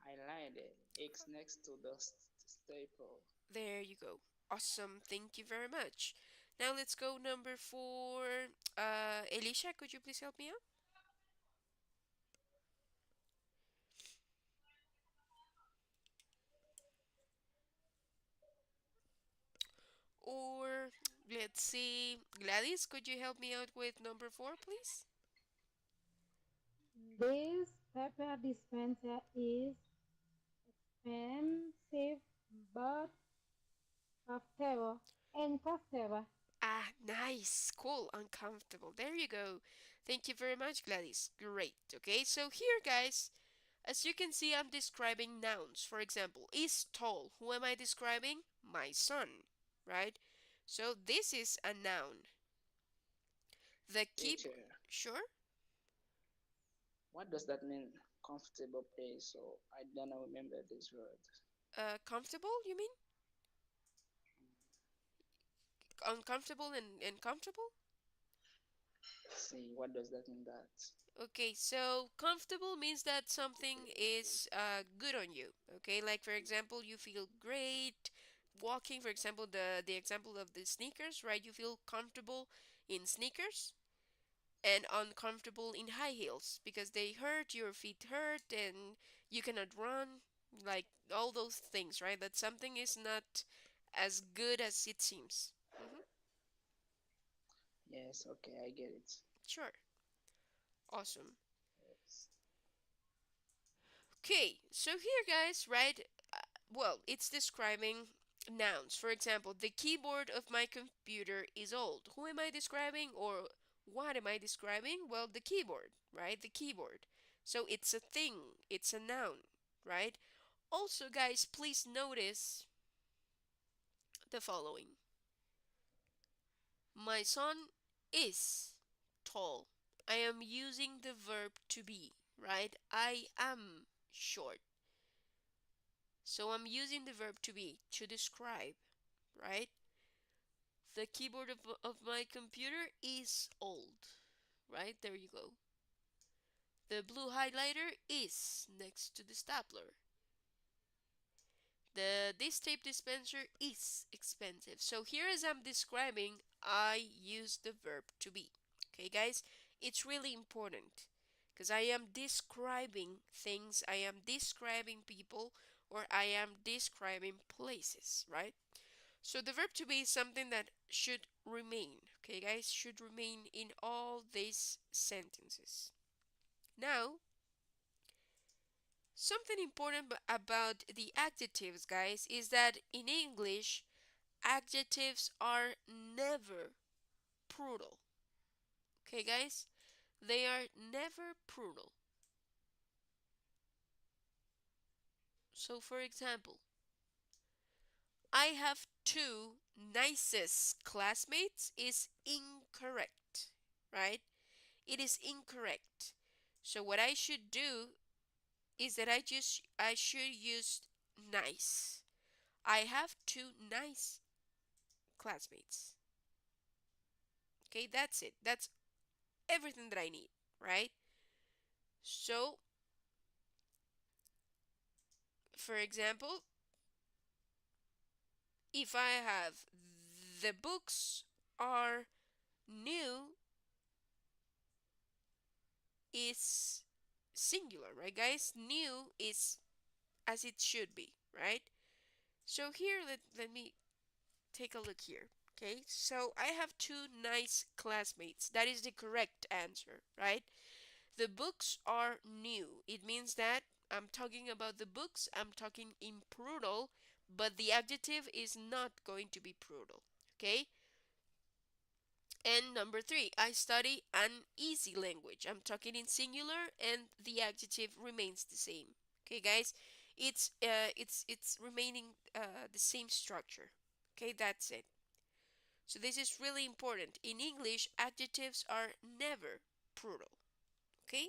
Highlighted X next to the staple. There you go. Awesome. Thank you very much. Now let's go number four. Elisha, could you please help me out? Or let's see, Gladys, could you help me out with number four, please? This pepper dispenser is expensive but comfortable and comfortable. Ah, nice, cool, uncomfortable. There you go. Thank you very much, Gladys. Great. Okay, so here, guys, as you can see, I'm describing nouns. For example, is tall. Who am I describing? My son, right? So this is a noun. The keyboard. Teacher, Sure. what does that mean? Comfortable place. So I don't remember this word. Comfortable, you mean? Uncomfortable and comfortable? See, what does that mean? That Okay, so comfortable means that something is good on you. Okay, like for example, you feel great walking. For example, the example of the sneakers, right? You feel comfortable in sneakers and uncomfortable in high heels because they hurt, your feet hurt, and you cannot run. Like all those things, right? That something is not as good as it seems. yes, okay, I get it. Sure. Awesome. Yes. Okay, so here, guys, right? Well, it's describing nouns. For example, the keyboard of my computer is old. Who am I describing or what am I describing? Well, the keyboard, right? The keyboard. So it's a thing, it's a noun, right? Also, guys, please notice the following. My son is tall. I am using the verb to be, right? I am short. So I'm using the verb to be to describe, right? The keyboard of my computer is old, right? There you go. The blue highlighter is next to the stapler. This tape dispenser is expensive. So here as I'm describing, I use the verb to be. Okay, guys? It's really important because I am describing things, I am describing people, or I am describing places, right? So the verb to be is something that should remain. Okay, guys, should remain in all these sentences. Now, something important about the adjectives, guys, is that in English, adjectives are never plural. Okay, guys? They are never plural. So, for example, I have two nicest classmates is incorrect, right? It is incorrect. So what I should do is that I should use nice. I have two nice classmates. Okay, that's it. That's everything that I need, right? So, for example, if I have the books are new is singular, right guys? New is as it should be, right? So here let me take a look here. Okay, so I have two nice classmates. That is the correct answer, right? The books are new. It means that I'm talking about the books, I'm talking in plural, but the adjective is not going to be plural. Okay? And number three, I study an easy language. I'm talking in singular and the adjective remains the same. Okay, guys? It's remaining the same structure. Okay, that's it. So this is really important. In English, adjectives are never plural. Okay?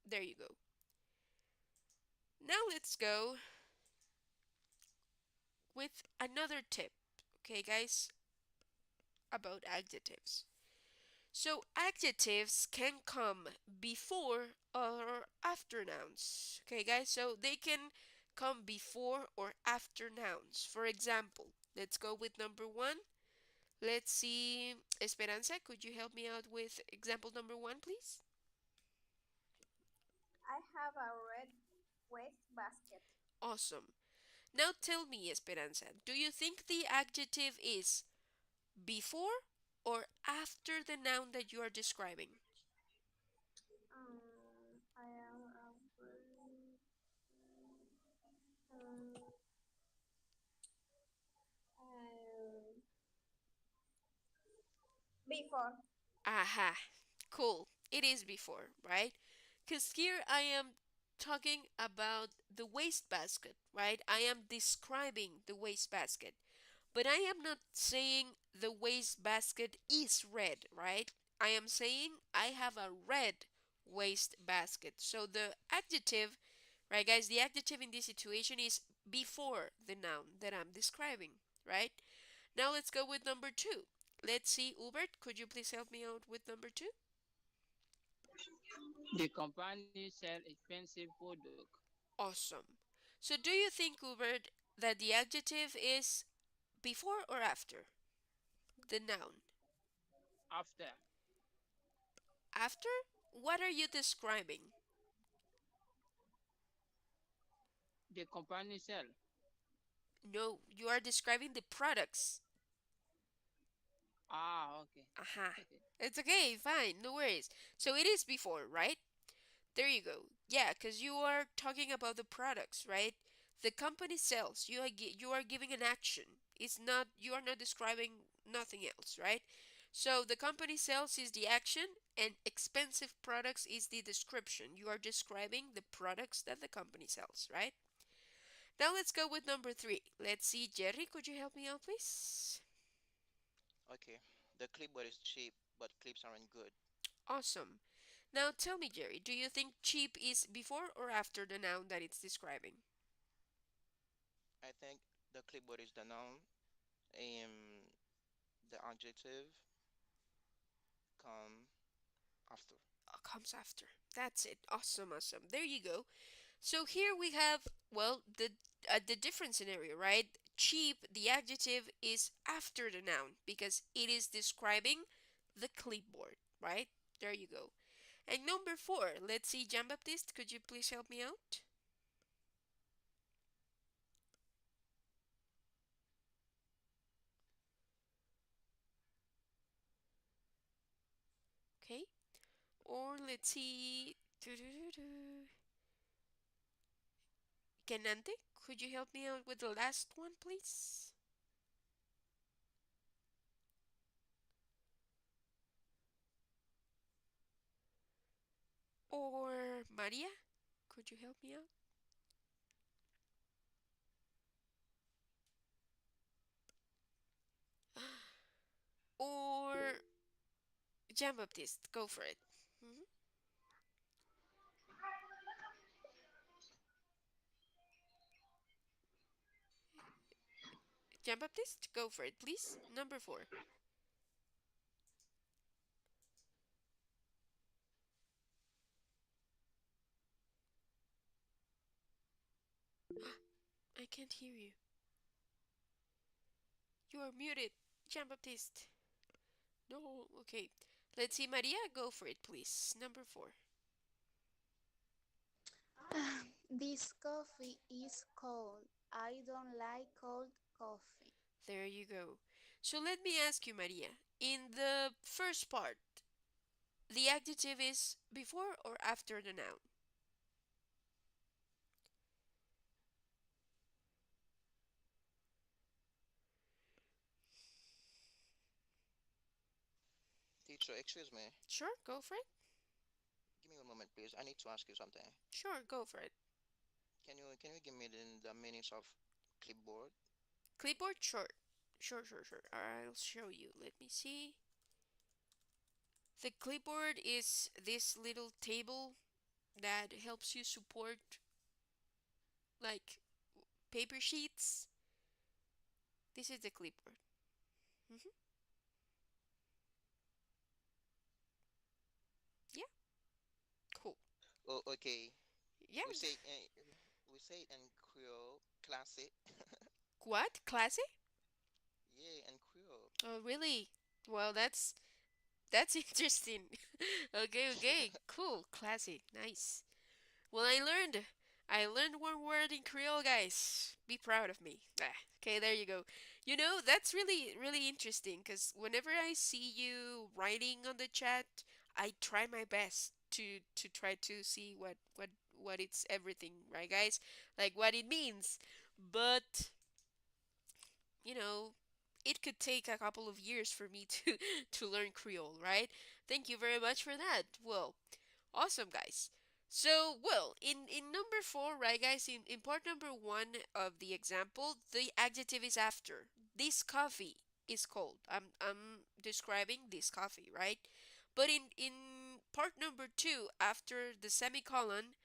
There you go. Now let's go. with another tip, okay, guys, about adjectives. So, adjectives can come before or after nouns, okay, guys? So, they can come before or after nouns. For example, let's go with number one. Let's see, Esperanza, could you help me out with example number one, please? I have a red wastebasket. Awesome. Now tell me, Esperanza, do you think the adjective is before or after the noun that you are describing? I am a um, um, before. Aha, cool. It is before, right? Because here I am talking about the wastebasket, right? I am describing the wastebasket. But I am not saying the wastebasket is red, right? I am saying I have a red wastebasket. So the adjective, right, guys, the adjective in this situation is before the noun that I'm describing, right? Now let's go with number two. Let's see, Hubert, could you please help me out with number two? The company sell expensive product. Awesome. So do you think, Hubert, that the adjective is before or after the noun? After After? What are you describing? the company sell. No, you are describing the products. Ah, okay. Aha. It's okay, fine, no worries. So it is before, right? There you go. Yeah, because you are talking about the products, right? The company sells. You are giving an action. It's not you are not describing nothing else, right? So the company sells is the action and expensive products is the description. You are describing the products that the company sells, right? Now let's go with number three. Let's see, Jerry, could you help me out, please? Okay. The clipboard is cheap, but clips aren't good. Awesome. Now tell me, Jerry, do you think cheap is before or after the noun that it's describing? I think the clipboard is the noun, and the adjective come after. Comes after. That's it. Awesome, awesome. There you go. So here we have, well, the different scenario, right? Cheap, the adjective is after the noun because it is describing the clipboard, right? There you go. And number four, let's see, Jean Baptiste, could you please help me out? Okay. Or let's see. Kenante, could you help me out with the last one, please? Or Maria, could you help me out? Or Jean Baptiste, go for it. Mhm. Jean Baptiste, go for it, please. Number four. I can't hear you. You are muted, Jean Baptiste. No, okay. Let's see, Maria, go for it, please. Number four. This coffee is cold. I don't like cold coffee. There you go. So let me ask you, Maria. In the first part, the adjective is before or after the noun? Teacher, excuse me. Sure, go for it. Give me one moment, please. I need to ask you something. Sure, go for it. Can you give me the meanings of clipboard? Clipboard, sure. Sure. I'll show you. Let me see. The clipboard is this little table that helps you support like paper sheets. This is the clipboard. Hmm. Yeah, cool. Oh, okay. Yeah. We say we say it in Creole, classic. What? Classy? Yeah, in Creole. Oh, really? Well, that's interesting. Okay, okay, cool, classy, nice. Well, I learned one word in Creole, guys. Be proud of me. Okay, there you go. That's really, really interesting because whenever I see you writing on the chat, I try my best to try to see what it's everything, right, guys? Like what it means. But you know, it could take a couple of years for me to to learn Creole, right? Thank you very much for that. Well, awesome, guys. So, well, in number four, right, guys, in part number one of the example, the adjective is after. This coffee is cold. I'm describing this coffee, right? But in part number two, after the semicolon,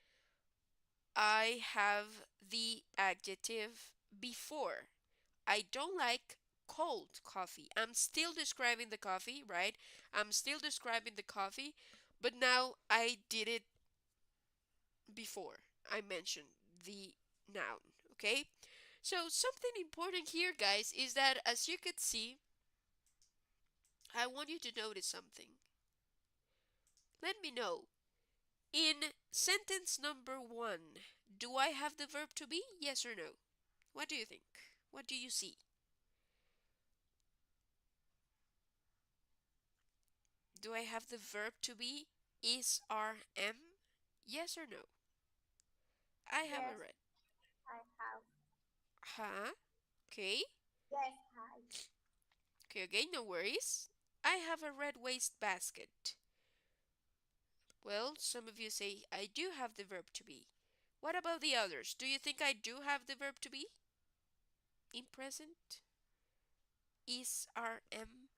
I have the adjective before. I don't like cold coffee. I'm still describing the coffee, right? I'm still describing the coffee, but now I did it before I mentioned the noun, okay? So, something important here, guys, is that as you could see, I want you to notice something. Let me know. In sentence number one, do I have the verb to be? Yes or no? What do you think? What do you see? Do I have the verb to be? Is, are, am? Yes or no? I have a Yes, red. I have. Huh? Okay. Yes, I. Okay, okay, no worries. I have a red waste basket. Well, some of you say I do have the verb to be. What about the others? Do you think I do have the verb to be in present? Is, are, am?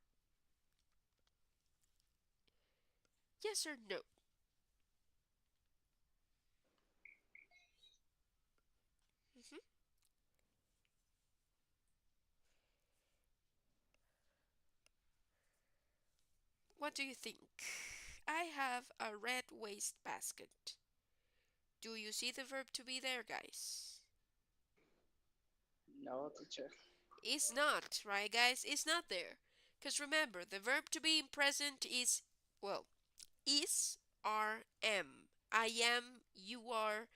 Yes or no? Mhm. What do you think? I have a red waste basket. Do you see the verb to be there, guys? No, teacher. It's not, right, guys? It's not there. Because remember, the verb to be in present is, well, is, are, am. I am, you are,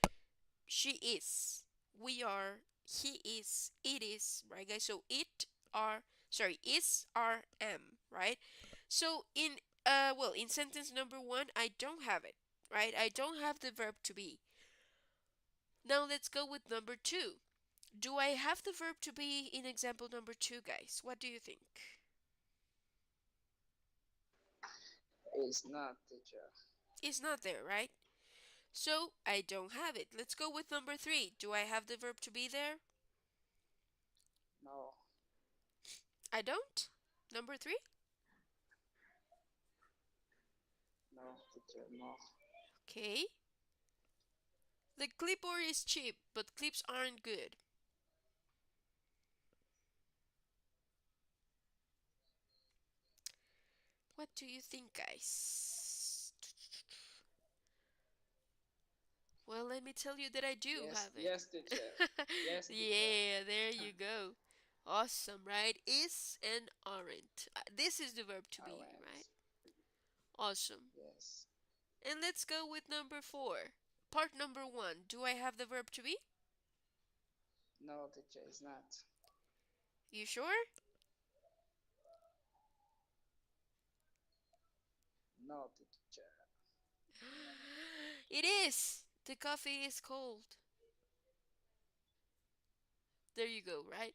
she is, we are, he is, it is, right, guys? So it, are, sorry, is, are, am, right? So in sentence number one, I don't have it, right? I don't have the verb to be. Now let's go with number two. Do I have the verb to be in example number two, guys? What do you think? It's not, teacher. It's not there, right? So I don't have it. Let's go with number three. Do I have the verb to be there? No, I don't. Number three? no, teacher, no. Okay. The clipboard is cheap, but clips aren't good. What do you think, guys? Well, let me tell you that I do Yes, have it. yes, teacher. Yes, teacher. Yeah, there you go. Awesome, right? Is and aren't. This is the verb to be, right? Aren't. Awesome. Yes. And let's go with number four. Part number one. Do I have the verb to be? No, teacher, it's not. You sure? No, teacher. It is. The coffee is cold. There you go, right?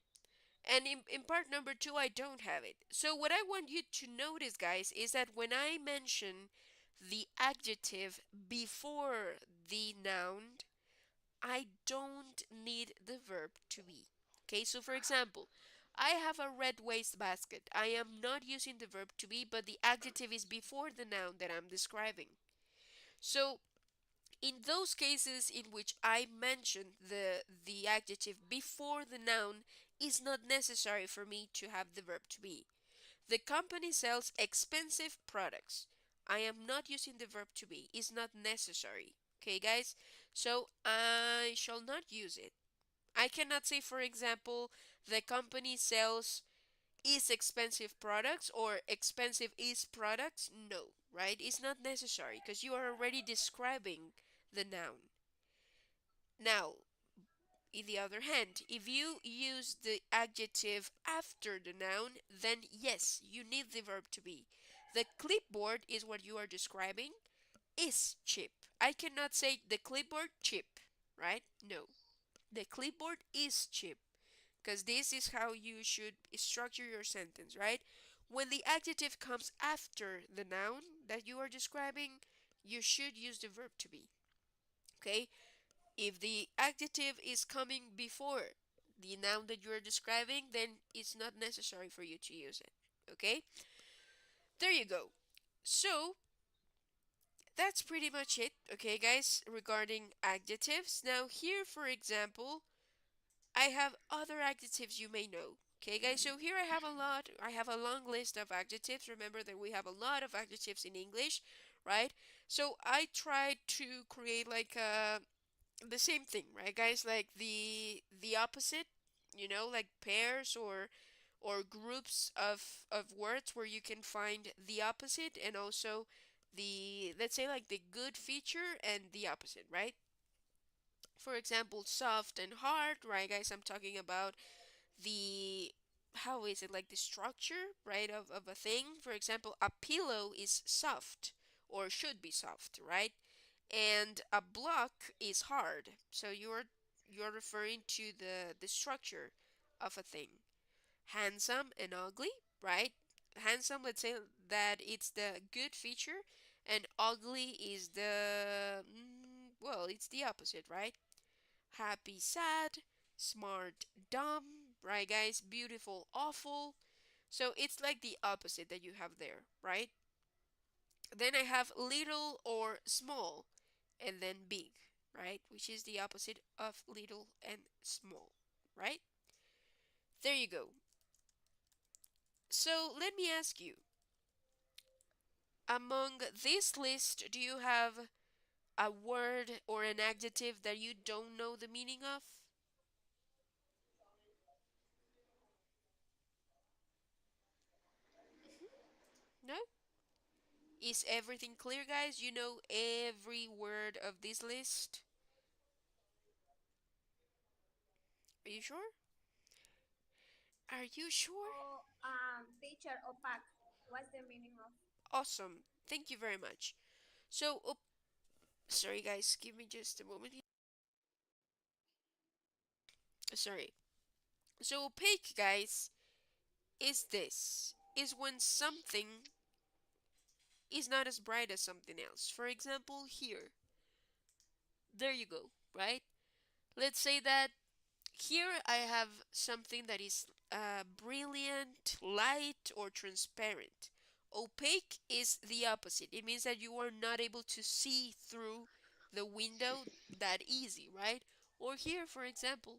And in part number two, I don't have it. So, what I want you to notice, guys, is that when I mention the adjective before the noun, I don't need the verb to be. Okay, so for example, I have a red waste basket. I am not using the verb to be, but the adjective is before the noun that I'm describing. So, in those cases in which I mention the adjective before the noun, is not necessary for me to have the verb to be. The company sells expensive products. I am not using the verb to be. It's not necessary. Okay, guys? So I shall not use it. I cannot say, for example, the company sells is expensive products or expensive is products. No, right? It's not necessary because you are already describing the noun. Now, in the other hand, if you use the adjective after the noun, then yes, you need the verb to be. The clipboard is what you are describing is cheap. I cannot say the clipboard cheap, right? No. The clipboard is cheap because this is how you should structure your sentence, right? When the adjective comes after the noun that you are describing, you should use the verb to be. Okay? If the adjective is coming before the noun that you are describing, then it's not necessary for you to use it. Okay? There you go. So, that's pretty much it, okay, guys, regarding adjectives. Now, here, for example, I have other adjectives you may know. Okay, guys, so here I have a long list of adjectives. Remember that we have a lot of adjectives in English, right? So I tried to create like the same thing, right, guys? Like the opposite, like pairs or groups of words where you can find the opposite and also the, let's say, like the good feature and the opposite, right? For example, soft and hard, right, guys? I'm talking about the, how is it, like the structure, right, of a thing. For example, a pillow is soft or should be soft, right? And a block is hard. So you're referring to the structure of a thing. Handsome and ugly, right? Handsome, let's say that it's the good feature, and ugly is the, well, it's the opposite, right? Happy, sad, smart, dumb, right, guys? Beautiful, awful. So it's like the opposite that you have there, right? Then I have little or small, and then big, right? Which is the opposite of little and small, right? There you go. So let me ask you, among this list, do you have a word or an adjective that you don't know the meaning of? No? Is everything clear, guys? You know every word of this list? Are you sure? Are you sure? Oh, teacher opaque. What's the meaning of? Awesome. Thank you very much. So, sorry, guys, give me just a moment. Sorry. So, opaque, guys, is this is when something is not as bright as something else. For example, here. There you go, right? Let's say that here I have something that is brilliant, light, or transparent. Opaque is the opposite. It means that you are not able to see through the window that easy, right? Or here, for example,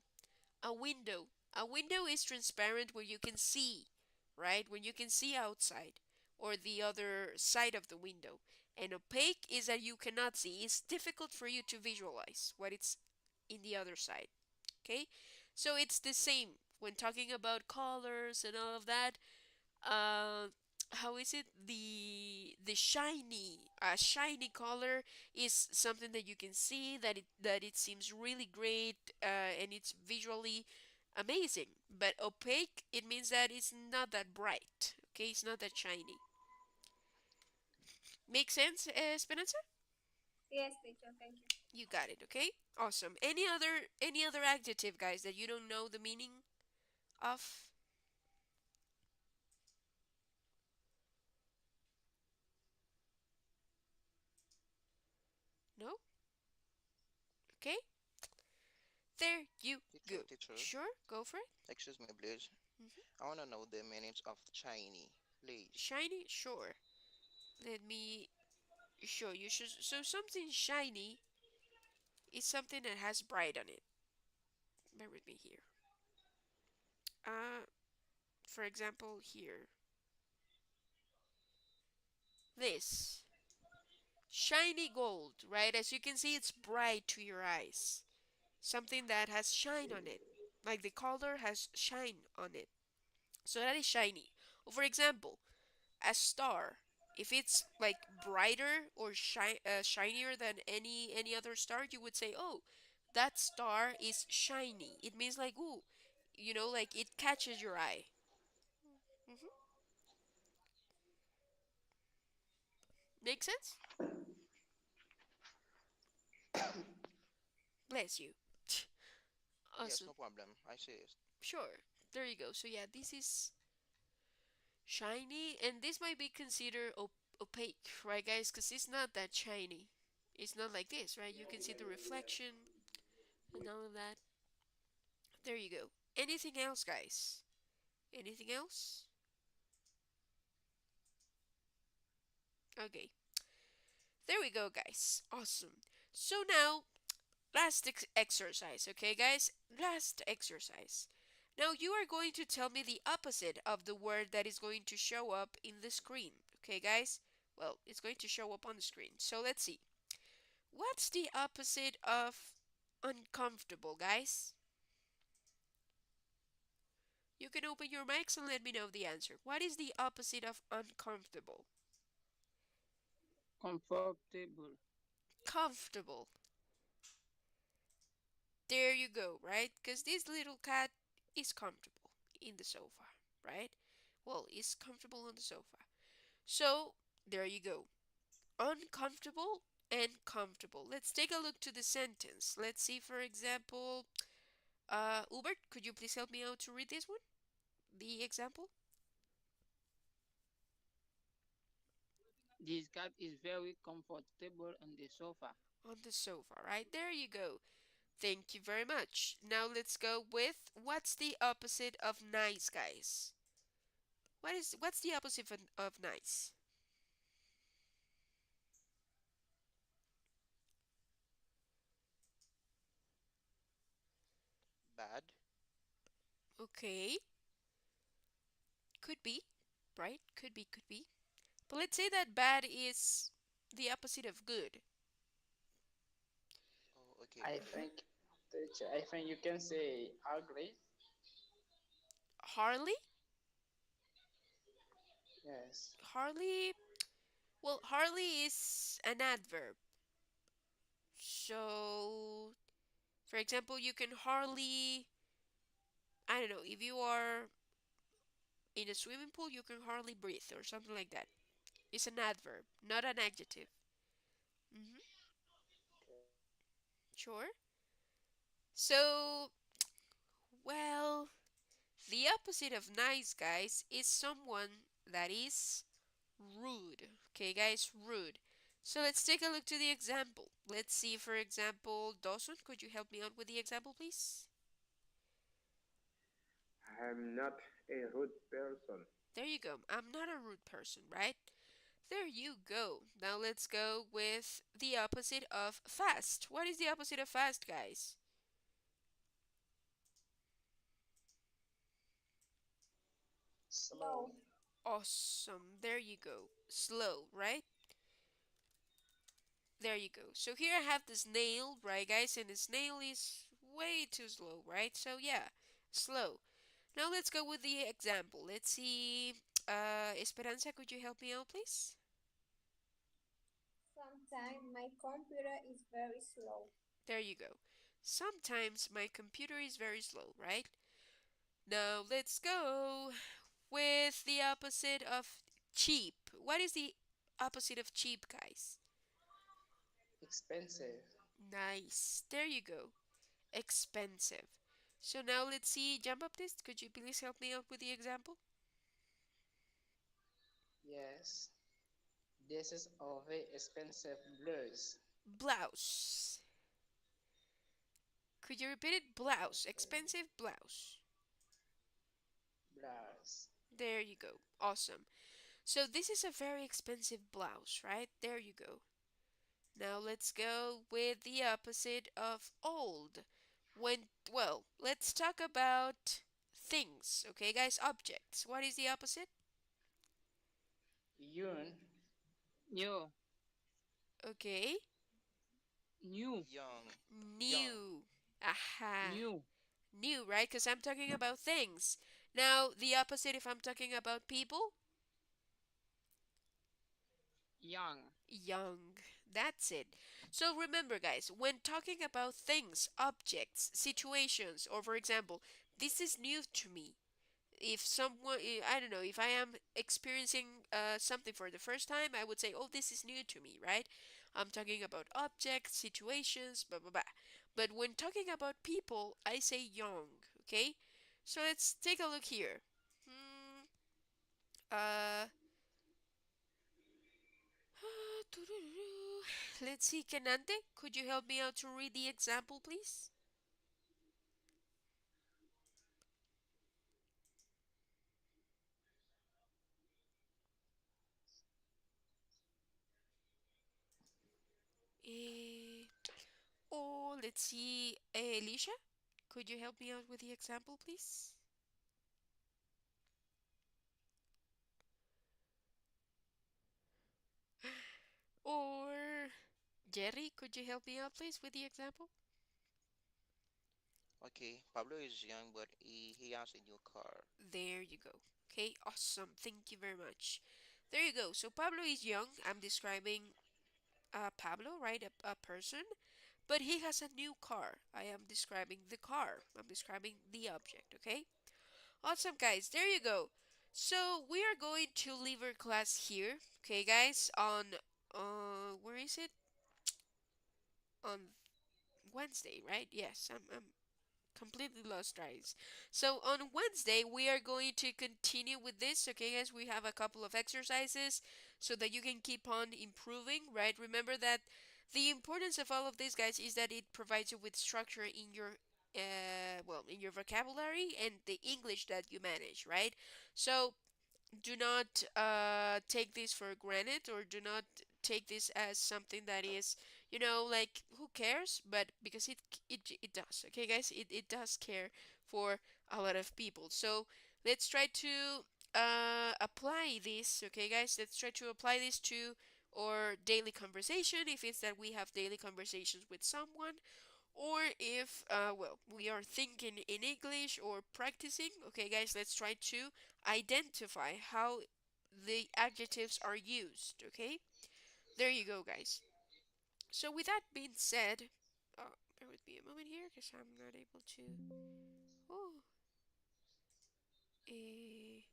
a window. A window is transparent where you can see, right? When you can see outside or the other side of the window. And opaque is that you cannot see. It's difficult for you to visualize what it's in the other side. Okay? So it's the same when talking about colors and all of that. Uh, how is it? The shiny, a shiny color is something that you can see that it seems really great and it's visually amazing. But opaque, it means that it's not that bright. Okay, it's not that shiny. Make sense, Esperanza? Yes, teacher. Thank you. You got it. Okay, awesome. Any other adjective, guys, that you don't know the meaning of? No? Okay, there you go. Teacher, Sure, go for it. excuse me, please. Mhm. I want to know the meanings of shiny, please. Shiny, sure. Let me show you. So something shiny is something that has bright on it. Bear with me here. Uh, for example, here, this shiny gold, right? As you can see, it's bright to your eyes. Something that has shine on it, like the color has shine on it. So that is shiny. Or for example, a star. If it's like brighter or shinier than any other star, you would say, "Oh, that star is shiny." It means like, "Ooh, like it catches your eye." hmm Make sense? Bless you. Yes, Awesome. no problem. I see it. Sure. There you go. So yeah, this is shiny, and this might be considered opaque, right, guys? Because it's not that shiny. It's not like this, right? You can see the reflection and all of that. There you go. Anything else, guys? Anything else? Okay. There we go, guys. Awesome. So now, last exercise, okay, guys? Last exercise. Now you are going to tell me the opposite of the word that is going to show up in the screen, okay, guys? Well, it's going to show up on the screen. So let's see. What's the opposite of uncomfortable, guys? You can open your mics and let me know the answer. What is the opposite of uncomfortable? Comfortable. Comfortable. There you go, right? Because this little cat is comfortable in the sofa, right? Well, is comfortable on the sofa. So, there you go. Uncomfortable and comfortable. Let's take a look to the sentence. Let's see, for example, Hubert, could you please help me out to read this one? The example? This cat is very comfortable on the sofa. On the sofa, right? There you go. Thank you very much. Now let's go with what's the opposite of nice, guys? What's the opposite of nice? Bad. Okay, could be, right? Could be. But let's say that bad is the opposite of good. Oh, okay. I hmm think, teacher, I think you can say ugly. Harley? Yes. Harley? Well, Harley is an adverb. So, for example, you can hardly, I don't know, if you are in a swimming pool, you can hardly breathe or something like that. It's an adverb, not an adjective. hmm Sure. So, well, the opposite of nice, guys, is someone that is rude. Okay, guys, rude. So let's take a look to the example. Let's see, for example, Dawson, could you help me out with the example, please? I'm not a rude person. There you go. I'm not a rude person, right? There you go. Now let's go with the opposite of fast. What is the opposite of fast, guys? Slow. Slow. Awesome. There you go. Slow, right? There you go. So here I have the snail, right, guys? And the snail is way too slow, right? So yeah, slow. Now let's go with the example. Let's see. Esperanza, could you help me out, please? Sometimes my computer is very slow. There you go. Sometimes my computer is very slow, right? Now let's go with the opposite of cheap. What is the opposite of cheap, guys? Expensive. Nice. There you go. Expensive. So now let's see, Jean Baptiste, could you please help me out with the example? Yes. This is a very expensive blouse. Blouse. Could you repeat it? Blouse. Okay. Expensive blouse. Blouse. There you go. Awesome. So this is a very expensive blouse, right? There you go. Now let's go with the opposite of old. Let's talk about things. Okay, guys, objects. What is the opposite? Young. New. Okay, New. Young. Young. new. Aha. New. New, right? Because I'm talking about things. Now, the opposite if I'm talking about people? Young. Young. That's it. So remember, guys, when talking about things, objects, situations, or for example, this is new to me. If someone, I don't know, if I am experiencing something for the first time, I would say, oh, this is new to me, right? I'm talking about objects, situations, blah, blah, blah. But when talking about people, I say young, okay? So let's take a look here. Hmm, uh, let's see, Kenante, could you help me out to read the example, please? Eh, or let's see, Alicia, could you help me out with the example, please? Or Jerry, could you help me out, please, with the example? Okay, Pablo is young, but he has a new car. There you go. Okay, awesome. Thank you very much. There you go. So Pablo is young. I'm describing Pablo, right? A person. But he has a new car. I am describing the car. I'm describing the object, okay? Awesome, guys. There you go. So we are going to leave our class here, okay, guys? On where is it? On Wednesday, right? Yes, I'm completely lost, guys. So on Wednesday we are going to continue with this, okay, guys? We have a couple of exercises so that you can keep on improving, right? Remember that the importance of all of this, guys, is that it provides you with structure in your in your vocabulary and the English that you manage, right? So do not take this for granted, or do not take this as something that is, like, who cares, but because it does, okay, guys, it does care for a lot of people. So let's try to apply this, okay, guys, let's try to apply this to our daily conversation, if it's that we have daily conversations with someone, or if we are thinking in English or practicing. Okay, guys, let's try to identify how the adjectives are used. Okay, there you go, guys. So with that being said, bear with me a moment here because I'm not able to. Oh, eh.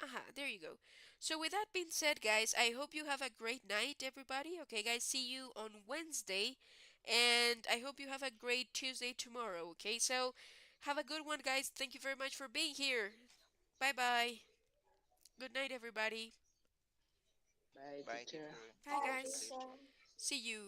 Aha, there you go. So with that being said, guys, I hope you have a great night, everybody. Okay, guys, see you on Wednesday, and I hope you have a great Tuesday tomorrow. Okay, so have a good one, guys. Thank you very much for being here. Bye bye. Good night, everybody. Bye, Bye, teacher. teacher. Bye, Have a Bye, good guys. day. teacher. See you.